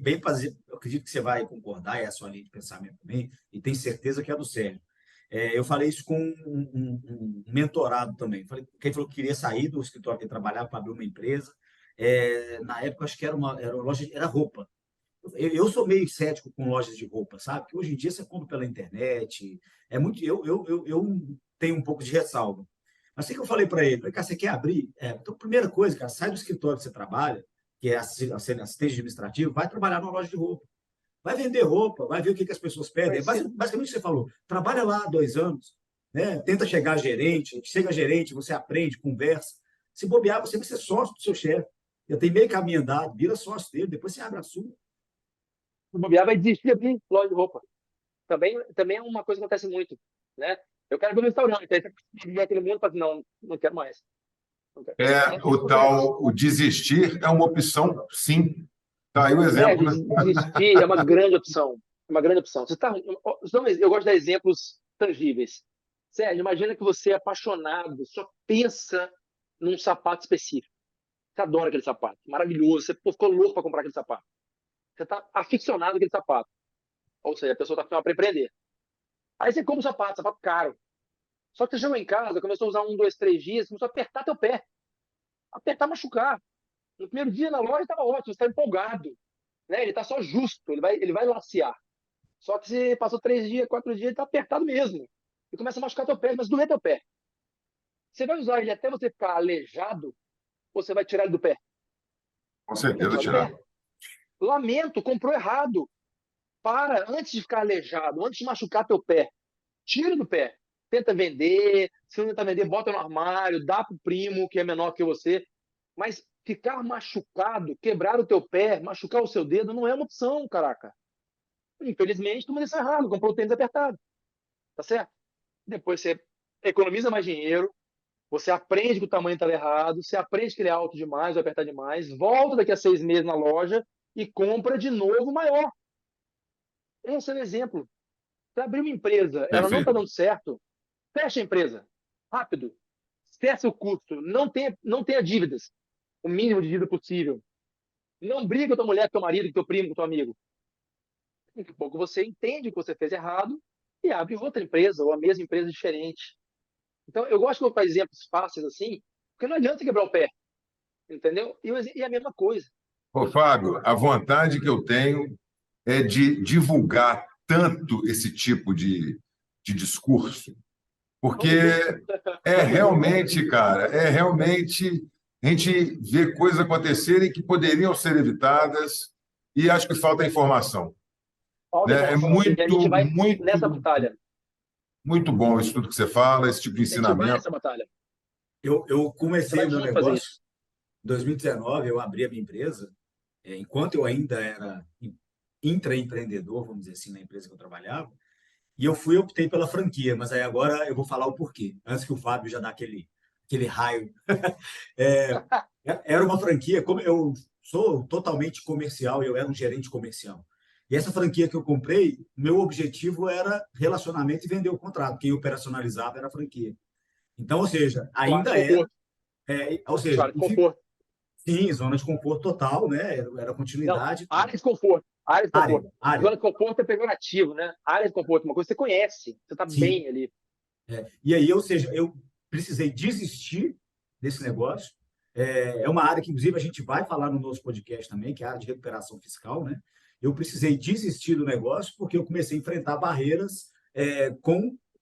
bem fazer. Eu acredito que você vai concordar, é a sua linha de pensamento também, e tenho certeza que é do Sérgio. Eu falei isso com um mentorado também. Falei, quem falou que queria sair do escritório que ele trabalhava para abrir uma empresa. Na época, acho que era uma loja, era roupa. Eu sou meio cético com lojas de roupa, sabe? Que hoje em dia você compra pela internet. É muito. Eu tenho um pouco de ressalva. Mas o que eu falei para ele? Falei, cara, você quer abrir? Então, primeira coisa, cara, sai do escritório que você trabalha, que é assistente administrativo, vai trabalhar numa loja de roupa. Vai vender roupa, vai ver o que as pessoas pedem. É basicamente o que você falou. Trabalha lá 2 anos, né? Tenta chegar a gerente, chega a gerente, você aprende, conversa. Se bobear, você vai ser sócio do seu chefe. Eu tenho meio caminho andado, vira sócio dele, depois você abre a sua. O bobear vai desistir de abrir loja de roupa. Também é uma coisa que acontece muito. Né? Eu quero abrir um restaurante. Aí você aquele mundo e fala assim, não, não quero mais. Não quero. O Acontece. tal, o desistir é uma opção, sim. Tá aí o exemplo, Sérgio, né? desistir é uma grande opção. É uma grande opção. Eu gosto de dar exemplos tangíveis. Sérgio, imagina que você é apaixonado, só pensa num sapato específico. Você adora aquele sapato, maravilhoso. Você ficou louco para comprar aquele sapato. Você está aficionado naquele sapato. Ou seja, a pessoa está aficionada para empreender. Aí você compra o sapato caro. Só que você chegou em casa, começou a usar 1, 2, 3 dias, começou a apertar teu pé. Apertar, machucar. No primeiro dia na loja estava ótimo, você está empolgado. Né? Ele está só justo, ele vai lacear. Só que você passou 3 dias, 4 dias, ele está apertado mesmo. E começa a machucar teu pé, começa a doer teu pé. Você vai usar ele até você ficar aleijado, ou você vai tirar ele do pé? Com Tem que certeza, tirar do tirar. pé. Lamento, comprou errado. Para, antes de ficar aleijado, antes de machucar teu pé, tira do pé. Tenta vender, se não tentar vender, bota no armário, dá pro primo que é menor que você. Mas ficar machucado, quebrar o teu pé, machucar o seu dedo, não é uma opção, caraca. Infelizmente, tu isso errado, comprou o tênis apertado. Tá certo? Depois você economiza mais dinheiro, você aprende que o tamanho estava errado, você aprende que ele é alto demais ou apertar demais, volta daqui a 6 meses na loja e compra de novo maior. Esse é o exemplo. Você abrir uma empresa, ela não está Perfeito. dando certo, fecha a empresa. Rápido. Cessa o custo. Não tenha dívidas. O mínimo de dívida possível. Não briga com tua mulher, com teu marido, com teu primo, com teu amigo. Daqui a pouco você entende que você fez errado e abre outra empresa ou a mesma empresa diferente. Então, eu gosto de colocar exemplos fáceis assim, porque não adianta quebrar o pé, entendeu? E a mesma coisa. Ô, Fábio, a vontade que eu tenho é de divulgar tanto esse tipo de discurso, porque Vamos junto. é Tamo junto. realmente, cara, é realmente a gente vê coisas acontecerem que poderiam ser evitadas e acho que falta informação, Falta né? É informação. E a gente muito, vai nessa muito, batalha. muito bom isso tudo que você fala, esse tipo de A gente vai ensinamento. nessa batalha. Eu A gente comecei vai o meu junto fazer negócio isso. em 2019, eu abri a minha empresa, enquanto eu ainda era intraempreendedor, vamos dizer assim, na empresa que eu trabalhava, e optei pela franquia, mas aí agora eu vou falar o porquê, antes que o Fábio já dá aquele raio. É, era uma franquia, como eu sou totalmente comercial, eu era um gerente comercial. E essa franquia que eu comprei, meu objetivo era relacionamento e vender o contrato. Quem operacionalizava era a franquia. Então, ou seja, Zona de ainda era, conforto. ou seja, Zona de conforto. sim, zona de conforto total, né? Era Não, continuidade. área de conforto. Área de Área, conforto. área, Zona de conforto é pejorativo, né? Área de conforto, uma coisa que você conhece. Você está sim. bem ali. E aí, ou seja, eu precisei desistir desse negócio. É uma área que, inclusive, a gente vai falar no nosso podcast também, que é a área de recuperação fiscal, né? Eu precisei desistir do negócio porque eu comecei a enfrentar barreiras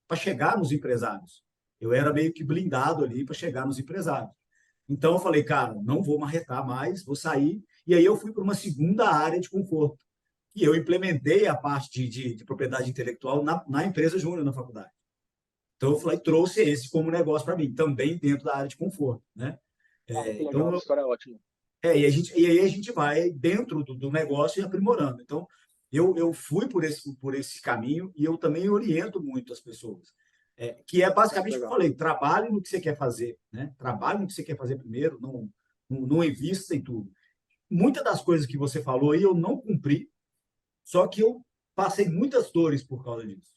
para chegar nos empresários. Eu era meio que blindado ali para chegar nos empresários. Então, eu falei, cara, não vou marretar mais, vou sair. E aí, eu fui para uma segunda área de conforto. E eu implementei a parte de propriedade intelectual na empresa júnior na faculdade. Então, eu falei, trouxe esse como negócio para mim, também dentro da área de conforto, né? Ah, que legal, essa Então, história é ótima. e aí a gente vai dentro do negócio e aprimorando. Então, eu fui por esse caminho e eu também oriento muito as pessoas. Que é Muito basicamente o que eu legal. falei, trabalhe no que você quer fazer, né? Trabalhe no que você quer fazer primeiro, não invista em tudo. Muitas das coisas que você falou aí eu não cumpri, só que eu passei muitas dores por causa disso.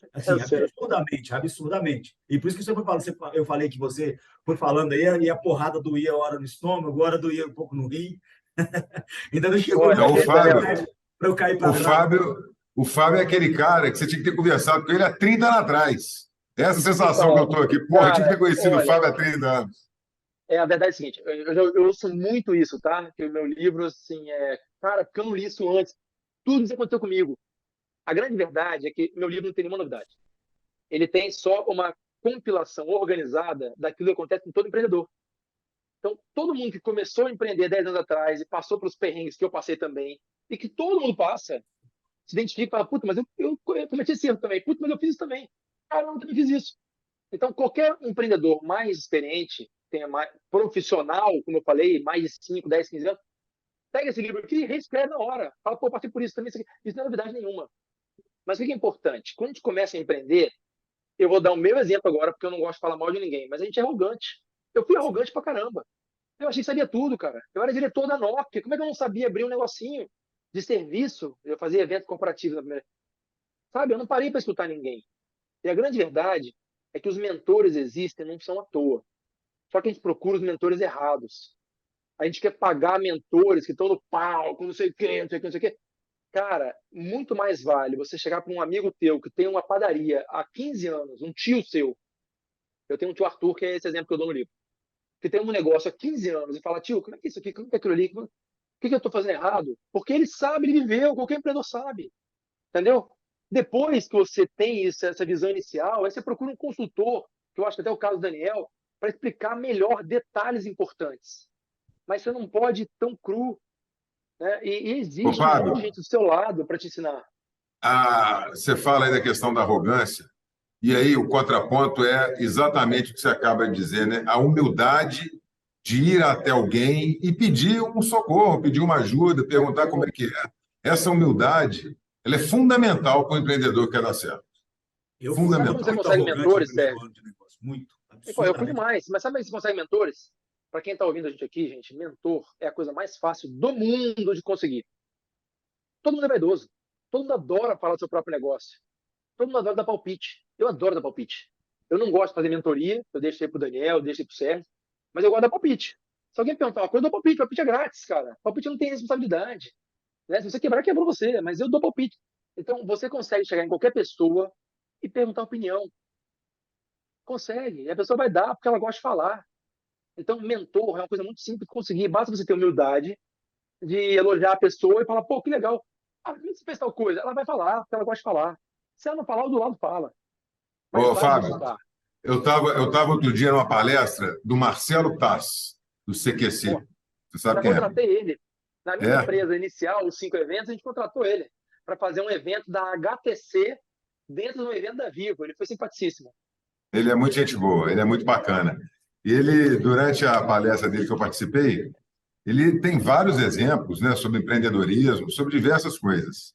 Eu Assim, sei. absurdamente, absurdamente. E por isso que você foi falando, eu falei que você foi falando aí, e a porrada doía hora no estômago, agora doía um pouco no rim. Ainda não chegou no Olha, Então, momento Fábio, para eu cair o para trás. Fábio, o Fábio é aquele cara que você tinha que ter conversado com ele há 30 anos atrás. Essa sensação que eu então, estou aqui. Porra, eu tinha que cara, ter conhecido o olha, Fábio há 30 anos. a verdade é a seguinte, eu ouço muito isso, tá? Que o meu livro, assim, cara, porque eu não li isso antes. Tudo isso aconteceu comigo. A grande verdade é que meu livro não tem nenhuma novidade. Ele tem só uma compilação organizada daquilo que acontece com todo empreendedor. Então, todo mundo que começou a empreender 10 anos atrás e passou pelos perrengues que eu passei também, e que todo mundo passa, se identifica e fala, puta, mas eu cometi esse erro também, puta, mas eu fiz isso também. Cara, eu também fiz isso. Então, qualquer empreendedor mais experiente, tenha mais profissional, como eu falei, mais de 5, 10, 15 anos, pega esse livro aqui e reescreve na hora. Fala, pô, passei por isso também, isso não é novidade nenhuma. Mas o que é importante? Quando a gente começa a empreender, eu vou dar o meu exemplo agora, porque eu não gosto de falar mal de ninguém, mas a gente é arrogante. Eu fui arrogante pra caramba. Eu achei que sabia tudo, cara. Eu era diretor da Nokia. Como é que eu não sabia abrir um negocinho de serviço? Eu fazia evento corporativo na primeira. Sabe? Eu não parei para escutar ninguém. E a grande verdade é que os mentores existem, não são à toa. Só que a gente procura os mentores errados. A gente quer pagar mentores que estão no palco, não sei o quê, não sei o quê, não sei o quê. Cara, muito mais vale você chegar para um amigo teu que tem uma padaria há 15 anos, um tio seu. Eu tenho um tio Arthur, que é esse exemplo que eu dou no livro, que tem um negócio há 15 anos e fala, tio, como é que é isso aqui? Como é que é aquilo ali? O que eu estou fazendo errado? Porque ele sabe, ele viveu, qualquer empreendedor sabe. Entendeu? Depois que você tem isso, essa visão inicial, aí você procura um consultor, que eu acho que até é o caso do Daniel, para explicar melhor detalhes importantes. Mas você não pode ir tão cru, né? E Ô, existe um monte de Fábio, gente do seu lado para te ensinar. você fala aí da questão da arrogância, e aí o contraponto é exatamente o que você acaba de dizer, né? A humildade de ir até alguém e pedir um socorro, pedir uma ajuda, perguntar como é que é. Essa humildade, ela é fundamental para o empreendedor que quer dar certo. Eu fui Sabe como você Fundamental. muito consegue arrogante no mentores, primeiro Sérgio? ano de negócio. Muito. Eu fui Absurdamente. demais. Mas sabe como você consegue mentores? Para quem está ouvindo a gente aqui, gente, mentor é a coisa mais fácil do mundo de conseguir. Todo mundo é vaidoso. Todo mundo adora falar do seu próprio negócio. Todo mundo adora dar palpite. Eu adoro dar palpite. Eu não gosto de fazer mentoria, eu deixo aí pro Daniel, eu deixo aí pro Sérgio, mas eu gosto de dar palpite. Se alguém perguntar uma coisa, eu dou palpite. Palpite é grátis, cara. Palpite não tem responsabilidade. Né? Se você quebrar, quebrou você, mas eu dou palpite. Então, você consegue chegar em qualquer pessoa e perguntar opinião. Consegue. E a pessoa vai dar porque ela gosta de falar. Então, mentor é uma coisa muito simples de conseguir. Basta você ter humildade de elogiar a pessoa e falar, pô, que legal. Ah, por que você fez tal coisa? Ela vai falar, porque ela gosta de falar. Se ela não falar, o do lado fala. Mais Ô, fácil de Fábio, escutar. eu tava outro dia numa palestra do Marcelo Taz, do Pô, CQC. Você sabe já quem contratei ele. Na minha é? empresa inicial, os 5 eventos, a gente contratou ele para fazer um evento da HTC dentro de um evento da Vivo. Ele foi simpaticíssimo. Ele é muito gente boa, ele é muito bacana. E ele, durante a palestra dele que eu participei, ele tem vários exemplos, né, sobre empreendedorismo, sobre diversas coisas.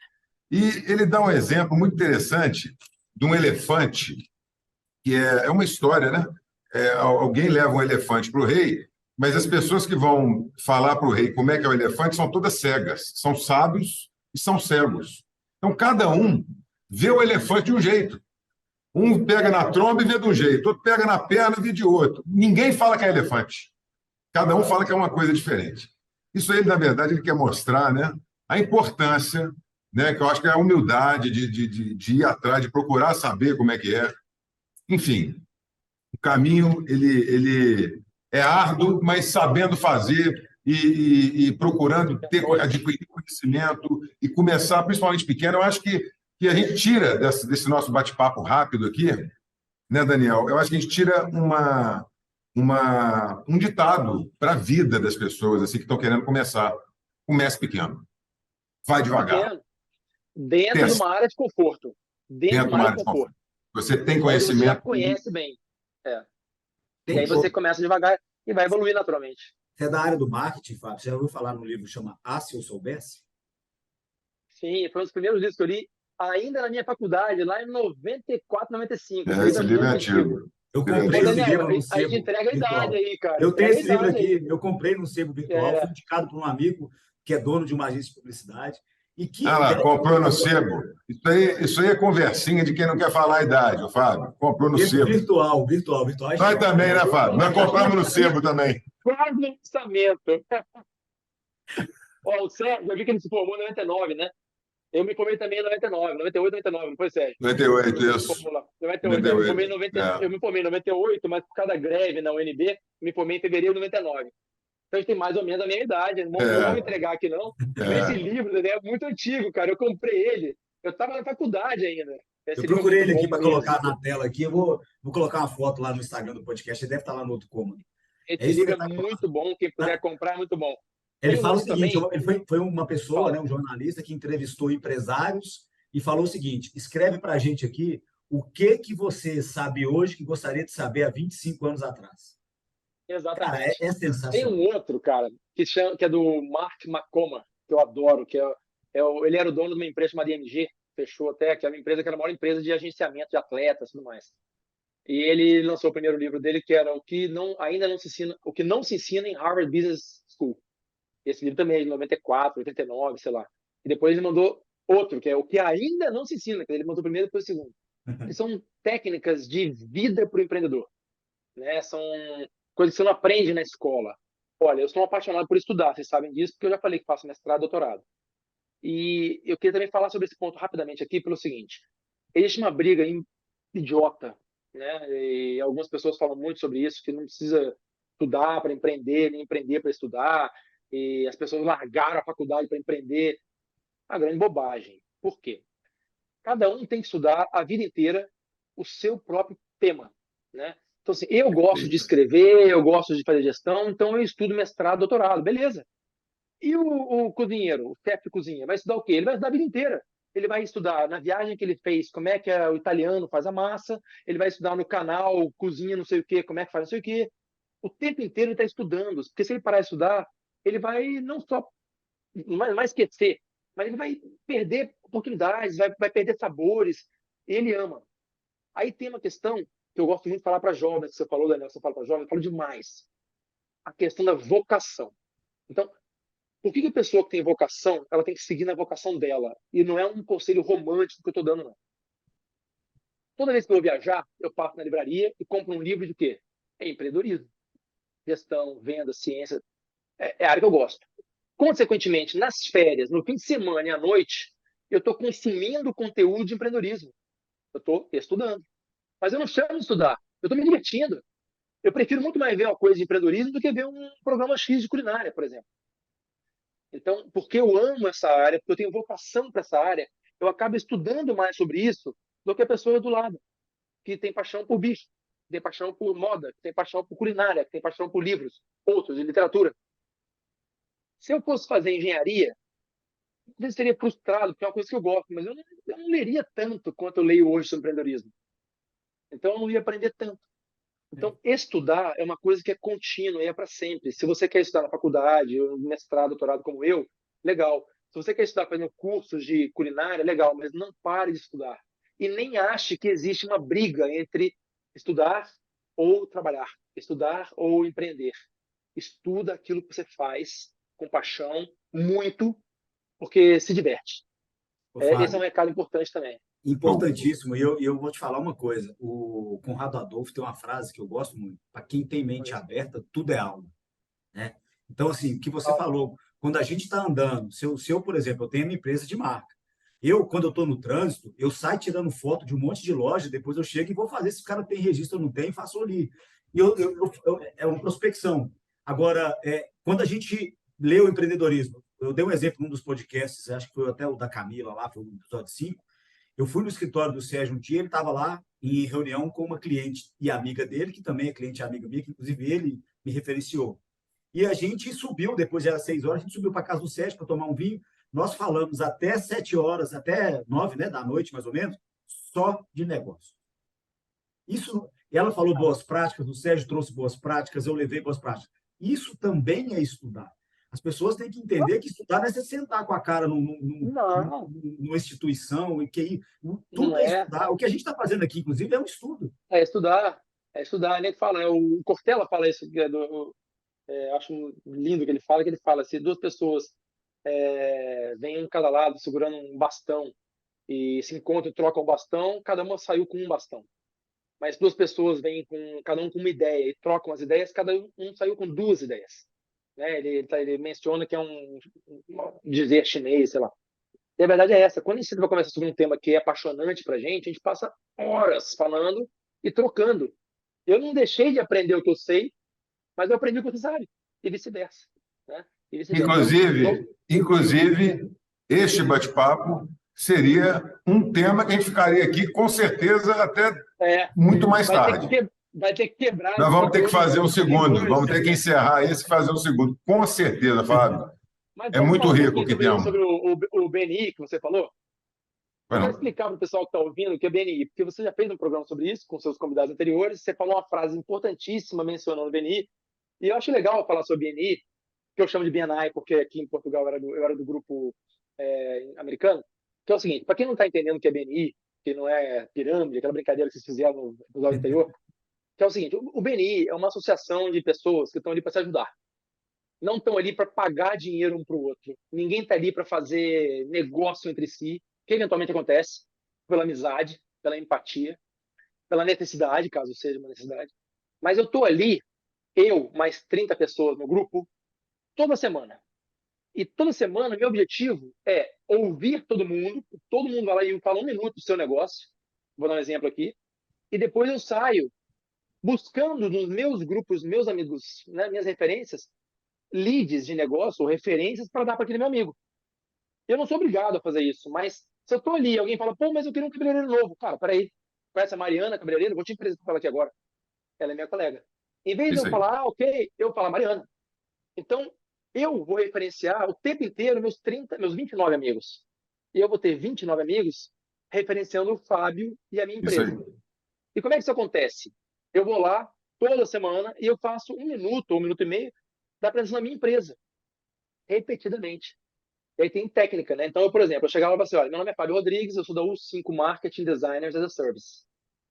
E ele dá um exemplo muito interessante de um elefante, que é uma história, né? Alguém leva um elefante para o rei, mas as pessoas que vão falar para o rei como é que é o elefante são todas cegas, são sábios e são cegos. Então, cada um vê o elefante de um jeito. Um pega na tromba e vê de um jeito, outro pega na perna e vê de outro. Ninguém fala que é elefante. Cada um fala que é uma coisa diferente. Isso aí, na verdade, ele quer mostrar, né, a importância, né, que eu acho que é a humildade de ir atrás, de procurar saber como é que é. Enfim, o caminho ele é árduo, mas sabendo fazer e procurando adquirir conhecimento e começar, principalmente pequeno. Eu acho que a gente tira desse nosso bate-papo rápido aqui, né, Daniel? Eu acho que a gente tira um ditado para a vida das pessoas assim que estão querendo começar. Comece pequeno, vai Começa devagar, pequeno, dentro de testa uma área de conforto. Dentro de dentro de uma uma área área de de conforto. conforto. Você tem Onde você já conhecimento. conhece bem. É. E Tem, aí você começa devagar e vai evoluir naturalmente. você é da área do marketing, Fábio. Você já ouviu falar no livro que chama Ah, Se Eu Soubesse? Sim, foi um dos primeiros livros que eu li ainda na minha faculdade, lá em 94, 95. Esse livro Esse é livro é muito antigo. antigo. Eu Esse livro é Ô, comprei esse antigo. Daniel, livro no a gente sebo entrega a idade virtual. aí, cara. Eu tenho Entrega a esse livro idade aqui, aí. eu comprei no sebo virtual, fui É, indicado por um amigo que é dono de uma agência de publicidade. E que Ah lá, ideia comprou no boa! sebo. Isso aí é conversinha de quem não quer falar a idade, ô Fábio. Comprou no sebo. Virtual, virtual, virtual é Nós chique. também, né, Fábio? Nós compramos no sebo também. quase no lançamento. Ó, o Sérgio, eu vi que ele se formou em 99, né? Eu me formei também em 99, 98, 99, não foi, Sérgio? 98, Você se isso. formou lá. 98. Eu me formei em 98. 90, É. eu me formei em 98, mas por causa da greve na UNB, me formei em fevereiro de 99. Então a gente tem mais ou menos a minha idade. Não vou me É. entregar aqui, não. Mas esse É. livro, né, é muito antigo, cara. Eu comprei ele. Eu estava na faculdade ainda. Eu Esse livro é procurei muito ele aqui bom para mesmo. colocar na tela aqui. Eu vou colocar uma foto lá no Instagram do podcast. Ele deve estar lá no outro cômodo. É Esse livro é espetacular. muito bom. Quem puder comprar é muito bom. Ele Tem um fala o outro seguinte: também. ele foi uma pessoa, né, Fala. um jornalista que entrevistou empresários e falou o seguinte: escreve para a gente aqui o que você sabe hoje que gostaria de saber há 25 anos atrás. Cara, Exatamente. é Tem um sensacional. outro, cara, que é do Mark McCormack, que eu adoro, ele era o dono de uma empresa chamada IMG, fechou até, que é uma empresa que era a maior empresa de agenciamento de atletas e tudo mais. E ele lançou o primeiro livro dele, que era ainda não se ensina, o que não se ensina em Harvard Business School. Esse livro também é de 94, 89, sei lá. E depois ele mandou outro, que é o que ainda não se ensina, que ele mandou o primeiro e depois o segundo. Que são técnicas de vida para o empreendedor, né? São coisas que você não aprende na escola. Olha, eu sou um apaixonado por estudar, vocês sabem disso, porque eu já falei que faço mestrado, doutorado. E eu queria também falar sobre esse ponto rapidamente aqui pelo seguinte: existe uma briga idiota, né? E algumas pessoas falam muito sobre isso, que não precisa estudar para empreender, nem empreender para estudar, e as pessoas largaram a faculdade para empreender. Uma grande bobagem. Por quê? Cada um tem que estudar a vida inteira o seu próprio tema, né? Então, assim, eu gosto de Perfeito. escrever, eu gosto de fazer gestão, então eu estudo mestrado, doutorado, beleza. E o cozinheiro, o chefe de cozinha, vai estudar o quê? Ele vai estudar a vida inteira. Ele vai estudar na viagem que ele fez, como é que o italiano faz a massa, ele vai estudar no canal, cozinha não sei o quê, como é que faz não sei o quê. O tempo inteiro ele está estudando, porque se ele parar de estudar, ele vai não só não vai esquecer, mas ele vai perder oportunidades, vai perder sabores. Ele ama. Aí tem uma questão que eu gosto muito de falar para jovens, que você falou, Daniel, você fala para jovens, eu falo demais. A questão da vocação. Então, por que a pessoa que tem vocação, ela tem que seguir na vocação dela? E não é um conselho romântico que eu estou dando, não. Toda vez que eu vou viajar, eu passo na livraria e compro um livro de quê? É empreendedorismo, gestão, venda, ciência. É a área que eu gosto. Consequentemente, nas férias, no fim de semana e à noite, eu estou consumindo conteúdo de empreendedorismo. Eu estou estudando. Mas eu não chamo de estudar. Eu estou me divertindo. Eu prefiro muito mais ver uma coisa de empreendedorismo do que ver um programa X de culinária, por exemplo. Então, porque eu amo essa área, porque eu tenho vocação para essa área, eu acabo estudando mais sobre isso do que a pessoa do lado, que tem paixão por bicho, que tem paixão por moda, que tem paixão por culinária, que tem paixão por livros, outros, de literatura. Se eu fosse fazer engenharia, eu seria frustrado, porque é uma coisa que eu gosto, mas eu não leria tanto quanto eu leio hoje sobre empreendedorismo. Então, eu não ia aprender tanto. Então, estudar é uma coisa que é contínua e é para sempre. Se você quer estudar na faculdade, ou mestrado, doutorado como eu, legal. Se você quer estudar fazendo cursos de culinária, legal, mas não pare de estudar. E nem ache que existe uma briga entre estudar ou trabalhar, estudar ou empreender. Estuda aquilo que você faz com paixão, muito, porque se diverte. Ô, Esse é um Fábio, recado importante também. Show. importantíssimo. E eu vou te falar uma coisa. O Conrado Adolfo tem uma frase que eu gosto muito. Para quem tem mente aberta, tudo é aula, né? Então, assim, o que você falou, quando a gente está andando, se eu, por exemplo, eu tenho a minha empresa de marca. Eu, quando eu estou no trânsito, eu saio tirando foto de um monte de loja, depois eu chego e vou fazer se o cara tem registro ou não tem, faço ali. E é uma prospecção. Agora, quando a gente lê o empreendedorismo, eu dei um exemplo num dos podcasts, acho que foi até o da Camila lá, foi o episódio 5. Eu fui no escritório do Sérgio um dia, ele estava lá em reunião com uma cliente e amiga dele, que também é cliente e amiga minha, que inclusive ele me referenciou. E a gente subiu, depois já era 6 horas, a gente subiu para casa do Sérgio para tomar um vinho. Nós falamos até 7 horas, até 9, né, da noite, mais ou menos, só de negócio. Isso, ela falou boas práticas, o Sérgio trouxe boas práticas, eu levei boas práticas. Isso também é estudar. As pessoas têm que entender que estudar não é você sentar com a cara Não, numa instituição, e que não tudo é é. estudar. O que a gente está fazendo aqui, inclusive, é um estudo. É estudar. É estudar. Ele fala, o Cortella fala isso, acho lindo que ele fala, se duas pessoas vêm um de cada lado segurando um bastão e se encontram e trocam o bastão, cada uma saiu com um bastão. Mas duas pessoas vêm com cada um com uma ideia e trocam as ideias, cada um saiu com duas ideias. Né? Ele menciona que é um dizer chinês, sei lá. E a verdade é essa. Quando a gente vai conversar sobre um tema que é apaixonante para a gente passa horas falando e trocando. Eu não deixei de aprender o que eu sei, mas eu aprendi o que você sabe. E vice-versa. Né? E vice-versa. Então, Inclusive, este bate-papo seria um tema que a gente ficaria aqui, com certeza, até é, muito mais vai ter que, tarde. que, vai ter que quebrar Nós os vamos ter que padrões fazer um segundo, anteriores. vamos ter que encerrar esse e fazer um segundo. Com certeza, Fábio. Mas É vamos muito falar um rico o pouquinho que sobre temos. o BNI que você falou? Eu quero Bueno, explicar para o pessoal que está ouvindo o que é BNI, porque você já fez um programa sobre isso com seus convidados anteriores, você falou uma frase importantíssima mencionando o BNI, e eu acho legal falar sobre BNI, que eu chamo de BNI, porque aqui em Portugal eu era do grupo americano, que é o seguinte, para quem não está entendendo o que é BNI, que não é pirâmide, aquela brincadeira que vocês fizeram no episódio anterior, que é o seguinte, o BNI é uma associação de pessoas que estão ali para se ajudar. Não estão ali para pagar dinheiro um para o outro. Ninguém está ali para fazer negócio entre si, que eventualmente acontece pela amizade, pela empatia, pela necessidade, caso seja uma necessidade. Mas eu estou ali eu mais 30 pessoas no grupo, toda semana. E toda semana, meu objetivo é ouvir todo mundo vai lá e fala 1 minuto do seu negócio, vou dar um exemplo aqui, e depois eu saio buscando nos meus grupos, meus amigos, né, minhas referências, leads de negócio ou referências para dar para aquele meu amigo. Eu não sou obrigado a fazer isso, mas se eu estou ali, alguém fala, pô, mas eu queria um cabeleireiro novo. Cara, peraí, conhece a Mariana, cabeleireira? Vou te apresentar para ela aqui agora. Ela é minha colega. Em vez de Isso eu aí. falar, ok, eu falo Mariana. Então, eu vou referenciar o tempo inteiro meus 29 amigos. E eu vou ter 29 amigos referenciando o Fábio e a minha Isso aí. empresa. E como é que isso acontece? Eu vou lá toda semana e eu faço 1 minuto ou 1 minuto e meio da apresentação da minha empresa, repetidamente. E aí tem técnica, né? Então, por exemplo, eu chegava e falava assim, olha, meu nome é Fábio Rodrigues, eu sou da U5 Marketing Designers as a Service.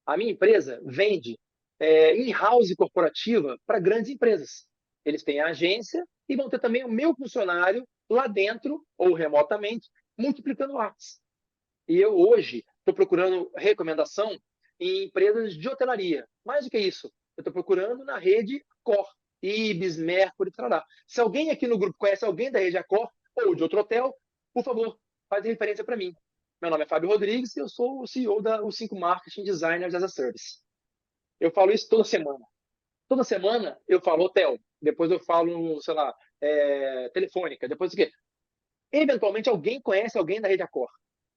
A minha empresa vende in-house corporativa para grandes empresas. Eles têm a agência e vão ter também o meu funcionário lá dentro, ou remotamente, multiplicando artes. E eu hoje estou procurando recomendação em empresas de hotelaria. Mais do que isso, eu estou procurando na rede Accor, Ibis, Mercury, trará. Se alguém aqui no grupo conhece alguém da rede Accor ou de outro hotel, por favor, faz referência para mim. Meu nome é Fábio Rodrigues e eu sou o CEO da U5 Marketing Designers as a Service. Eu falo isso toda semana. Toda semana eu falo hotel, depois eu falo, sei lá, telefônica, depois o quê? Eventualmente alguém conhece alguém da rede Accor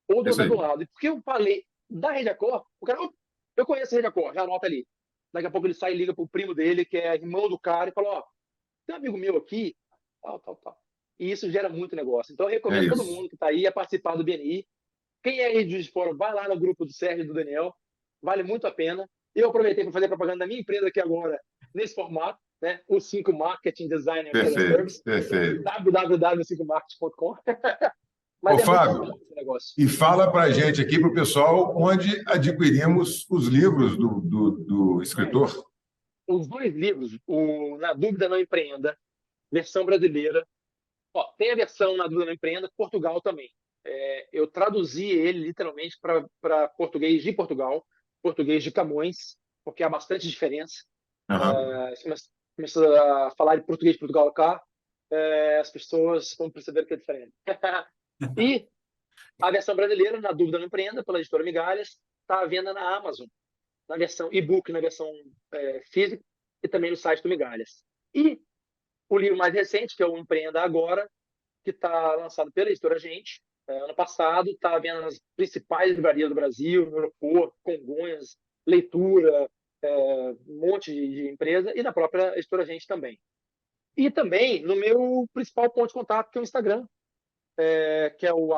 ou do Isso hotel aí. do lado. E porque eu falei da rede Accor, o cara, eu conheço a rede Accor, já anota ali. Daqui a pouco ele sai e liga pro primo dele, que é irmão do cara, e fala, ó, tem um amigo meu aqui, tal, tal, tal. E isso gera muito negócio. Então eu É recomendo todo isso. mundo que está aí a participar do BNI. Quem é aí de Juiz de Fora, vai lá no grupo do Sérgio e do Daniel, vale muito a pena. Eu aproveitei para fazer propaganda da minha empresa aqui agora, nesse formato, né? O 5 Marketing Designers as a Perfeito, Service, perfeito. www.5marketing.com. Ô, Mas é muito Fábio, bom esse negócio. e fala para a gente aqui, para o pessoal, onde adquirimos os livros do escritor. Os 2 livros, o Na Dúvida Não Empreenda, versão brasileira. Ó, tem a versão Na Dúvida Não Empreenda, Portugal também. Eu traduzi ele literalmente para português de Portugal, português de Camões, porque há bastante diferença. Aham. Começa a falar de português de Portugal cá, as pessoas vão perceber que é diferente. E a versão brasileira, Na Dúvida Não Empreenda, pela editora Migalhas, está à venda na Amazon, na versão e-book, na versão física, e também no site do Migalhas. E o livro mais recente, que é o Empreenda Agora, que está lançado pela editora Gente, ano passado, está à venda nas principais livrarias do Brasil, no aeroporto, Congonhas, Leitura, um monte de empresa, e na própria editora Gente também. E também no meu principal ponto de contato, que é o Instagram, que é o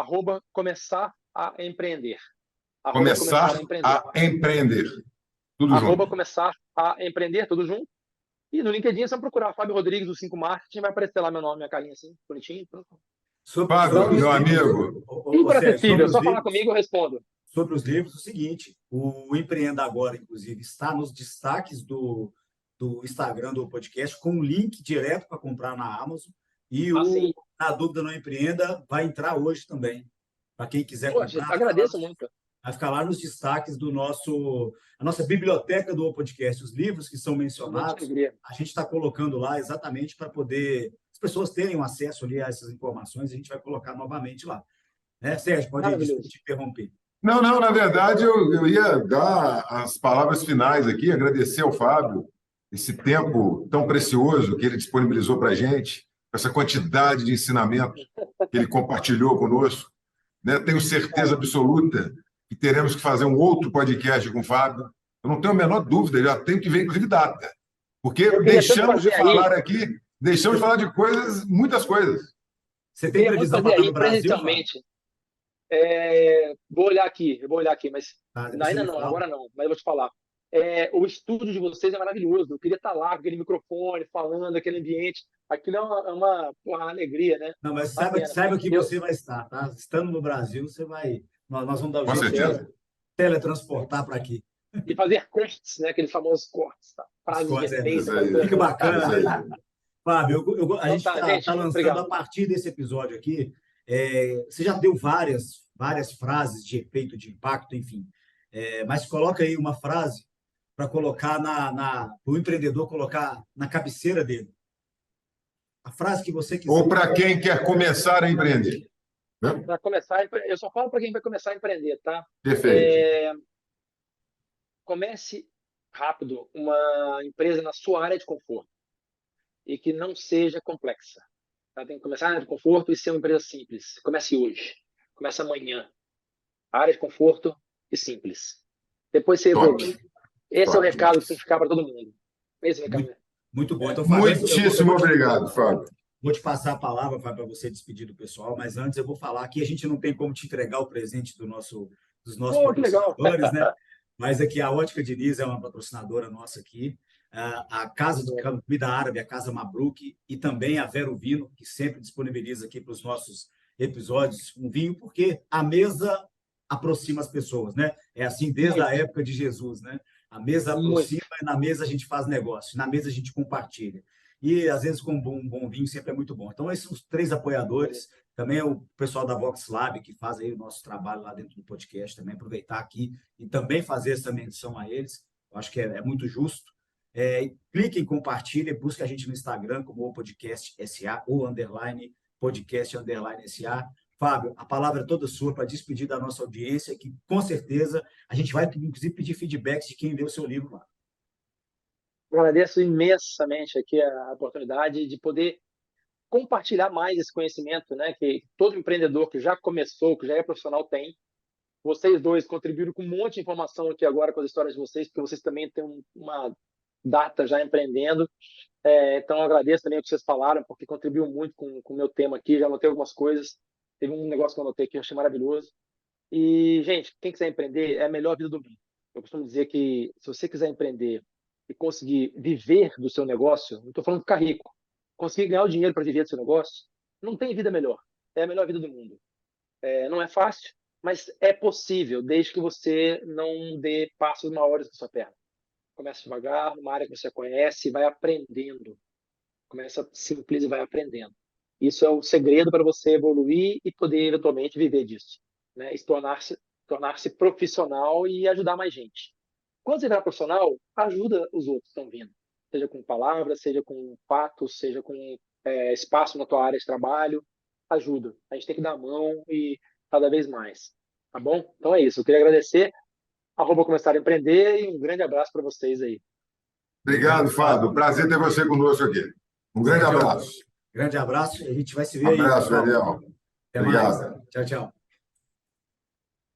@começar a empreender. @começar a Começar empreender. a empreender. Tudo junto. @começar a empreender, tudo junto. E no LinkedIn, é só procurar Fábio Rodrigues do 5 Marketing, vai aparecer lá meu nome, minha carinha assim, bonitinho. Fábio, Sobre Então, os meu livros, amigo, super Sérgio, acessível, é só falar comigo, eu respondo. sobre os livros, o seguinte: o Empreenda Agora, inclusive, está nos destaques do Instagram do podcast, com um link direto para comprar na Amazon. E o Assim, Na Dúvida Não Empreenda vai entrar hoje também. Para quem quiser poxa, comprar, agradeço muito. vai ficar lá nos destaques a nossa biblioteca do podcast. Os livros que são Muita mencionados, alegria. a gente está colocando lá exatamente para poder as pessoas terem um acesso ali a essas informações, a gente vai colocar novamente lá. Sérgio, pode desculpe Maravilhoso. te interromper. não, não, na verdade, eu ia dar as palavras finais aqui, agradecer ao Fábio esse tempo tão precioso que ele disponibilizou para a gente, essa quantidade de ensinamento que ele compartilhou conosco. Né? Tenho certeza absoluta que teremos que fazer um outro podcast com o Fábio. Eu não tenho a menor dúvida, já tenho que ver, inclusive, data. Porque Eu queria tanto deixamos de fazer aí, falar aqui, deixamos de falar de coisas, muitas coisas. Você eu tem queria muito previsão fazer para estar aí no Brasil, Fábio? presencialmente. Eu vou olhar aqui, mas Tá, depois você ainda me não, fala. agora não, mas eu vou te falar. O estúdio de vocês é maravilhoso. Eu queria estar lá com aquele microfone, falando, aquele ambiente. Aquilo uma alegria, né? Não, mas Uma saiba, pena. saiba que Eu, você vai estar, tá? Estando no Brasil, você vai. Nós vamos dar o Com jeito de certeza. teletransportar para aqui. e fazer cortes, né? Aqueles famosos cortes, tá? Os Frases de cortes, efeito, Isso aquela aí, coisa fica toda. isso bacana. aí. Fábio, a Então gente tá, está gente. lançando a Obrigado. partir desse episódio aqui. Você já deu várias frases de efeito, de impacto, enfim. Mas coloca aí uma frase para colocar o empreendedor colocar na cabeceira dele. A frase que você quiser. Ou para quem quer começar a empreender. Né? Para começar, eu só falo para quem vai começar a empreender, tá? Perfeito. Comece rápido uma empresa na sua área de conforto e que não seja complexa. Tá? Tem que começar na área de conforto e ser uma empresa simples. Comece hoje, comece amanhã. Área de conforto e simples. Depois você evolui. Esse é o recado que tem que ficar para todo mundo. Esse é o recado. Muito bom. Então, Fábio, muitíssimo obrigado, Fábio. Vou te passar a palavra, Fábio, para você despedir do pessoal, mas antes eu vou falar que a gente não tem como te entregar o presente dos nossos patrocinadores, né? Mas aqui a Ótica Diniz é uma patrocinadora nossa aqui, a Casa de Comida Árabe, a Casa Mabruk, e também a Vero Vino, que sempre disponibiliza aqui para os nossos episódios um vinho, porque a mesa aproxima as pessoas, né? É assim desde a época de Jesus, né? A mesa aproxima e na mesa a gente faz negócio, na mesa a gente compartilha. E, às vezes, com um bom vinho sempre é muito bom. Então, esses são os 3 apoiadores. Também é o pessoal da Vox Lab, que faz aí o nosso trabalho lá dentro do podcast, também aproveitar aqui e também fazer essa menção a eles. Eu acho que é muito justo. Cliquem, compartilhem, busque a gente no Instagram como o Podcast SA ou _ podcast _ SA. Fábio, a palavra é toda sua para despedir da nossa audiência, que com certeza a gente vai, inclusive, pedir feedbacks de quem leu o seu livro lá. Agradeço imensamente aqui a oportunidade de poder compartilhar mais esse conhecimento, né, que todo empreendedor que já começou, que já é profissional tem. Vocês dois contribuíram com um monte de informação aqui agora com as histórias de vocês, porque vocês também têm uma data já empreendendo. Então, eu agradeço também o que vocês falaram, porque contribuiu muito com o meu tema aqui. Já anotei algumas coisas. Teve um negócio que eu anotei que eu achei maravilhoso. E, gente, quem quiser empreender é a melhor vida do mundo. Eu costumo dizer que se você quiser empreender e conseguir viver do seu negócio, não estou falando de ficar rico, conseguir ganhar o dinheiro para viver do seu negócio, não tem vida melhor. É a melhor vida do mundo. Não é fácil, mas é possível, desde que você não dê passos maiores na sua perna. Comece devagar, numa área que você conhece, e vai aprendendo. Começa simples e vai aprendendo. Isso é o segredo para você evoluir e poder, eventualmente, viver disso. Né? E tornar-se profissional e ajudar mais gente. Quando você virar profissional, ajuda os outros que estão vindo. Seja com palavras, seja com fatos, seja com espaço na tua área de trabalho. Ajuda. A gente tem que dar a mão e cada vez mais. Tá bom? Então é isso. Eu queria agradecer. @começar a empreender e um grande abraço para vocês aí. Obrigado, Fábio. Prazer ter você conosco aqui. Um grande abraço. Grande abraço. A gente vai se ver aí. Abraço, Daniel. Até mais. Tchau, tchau.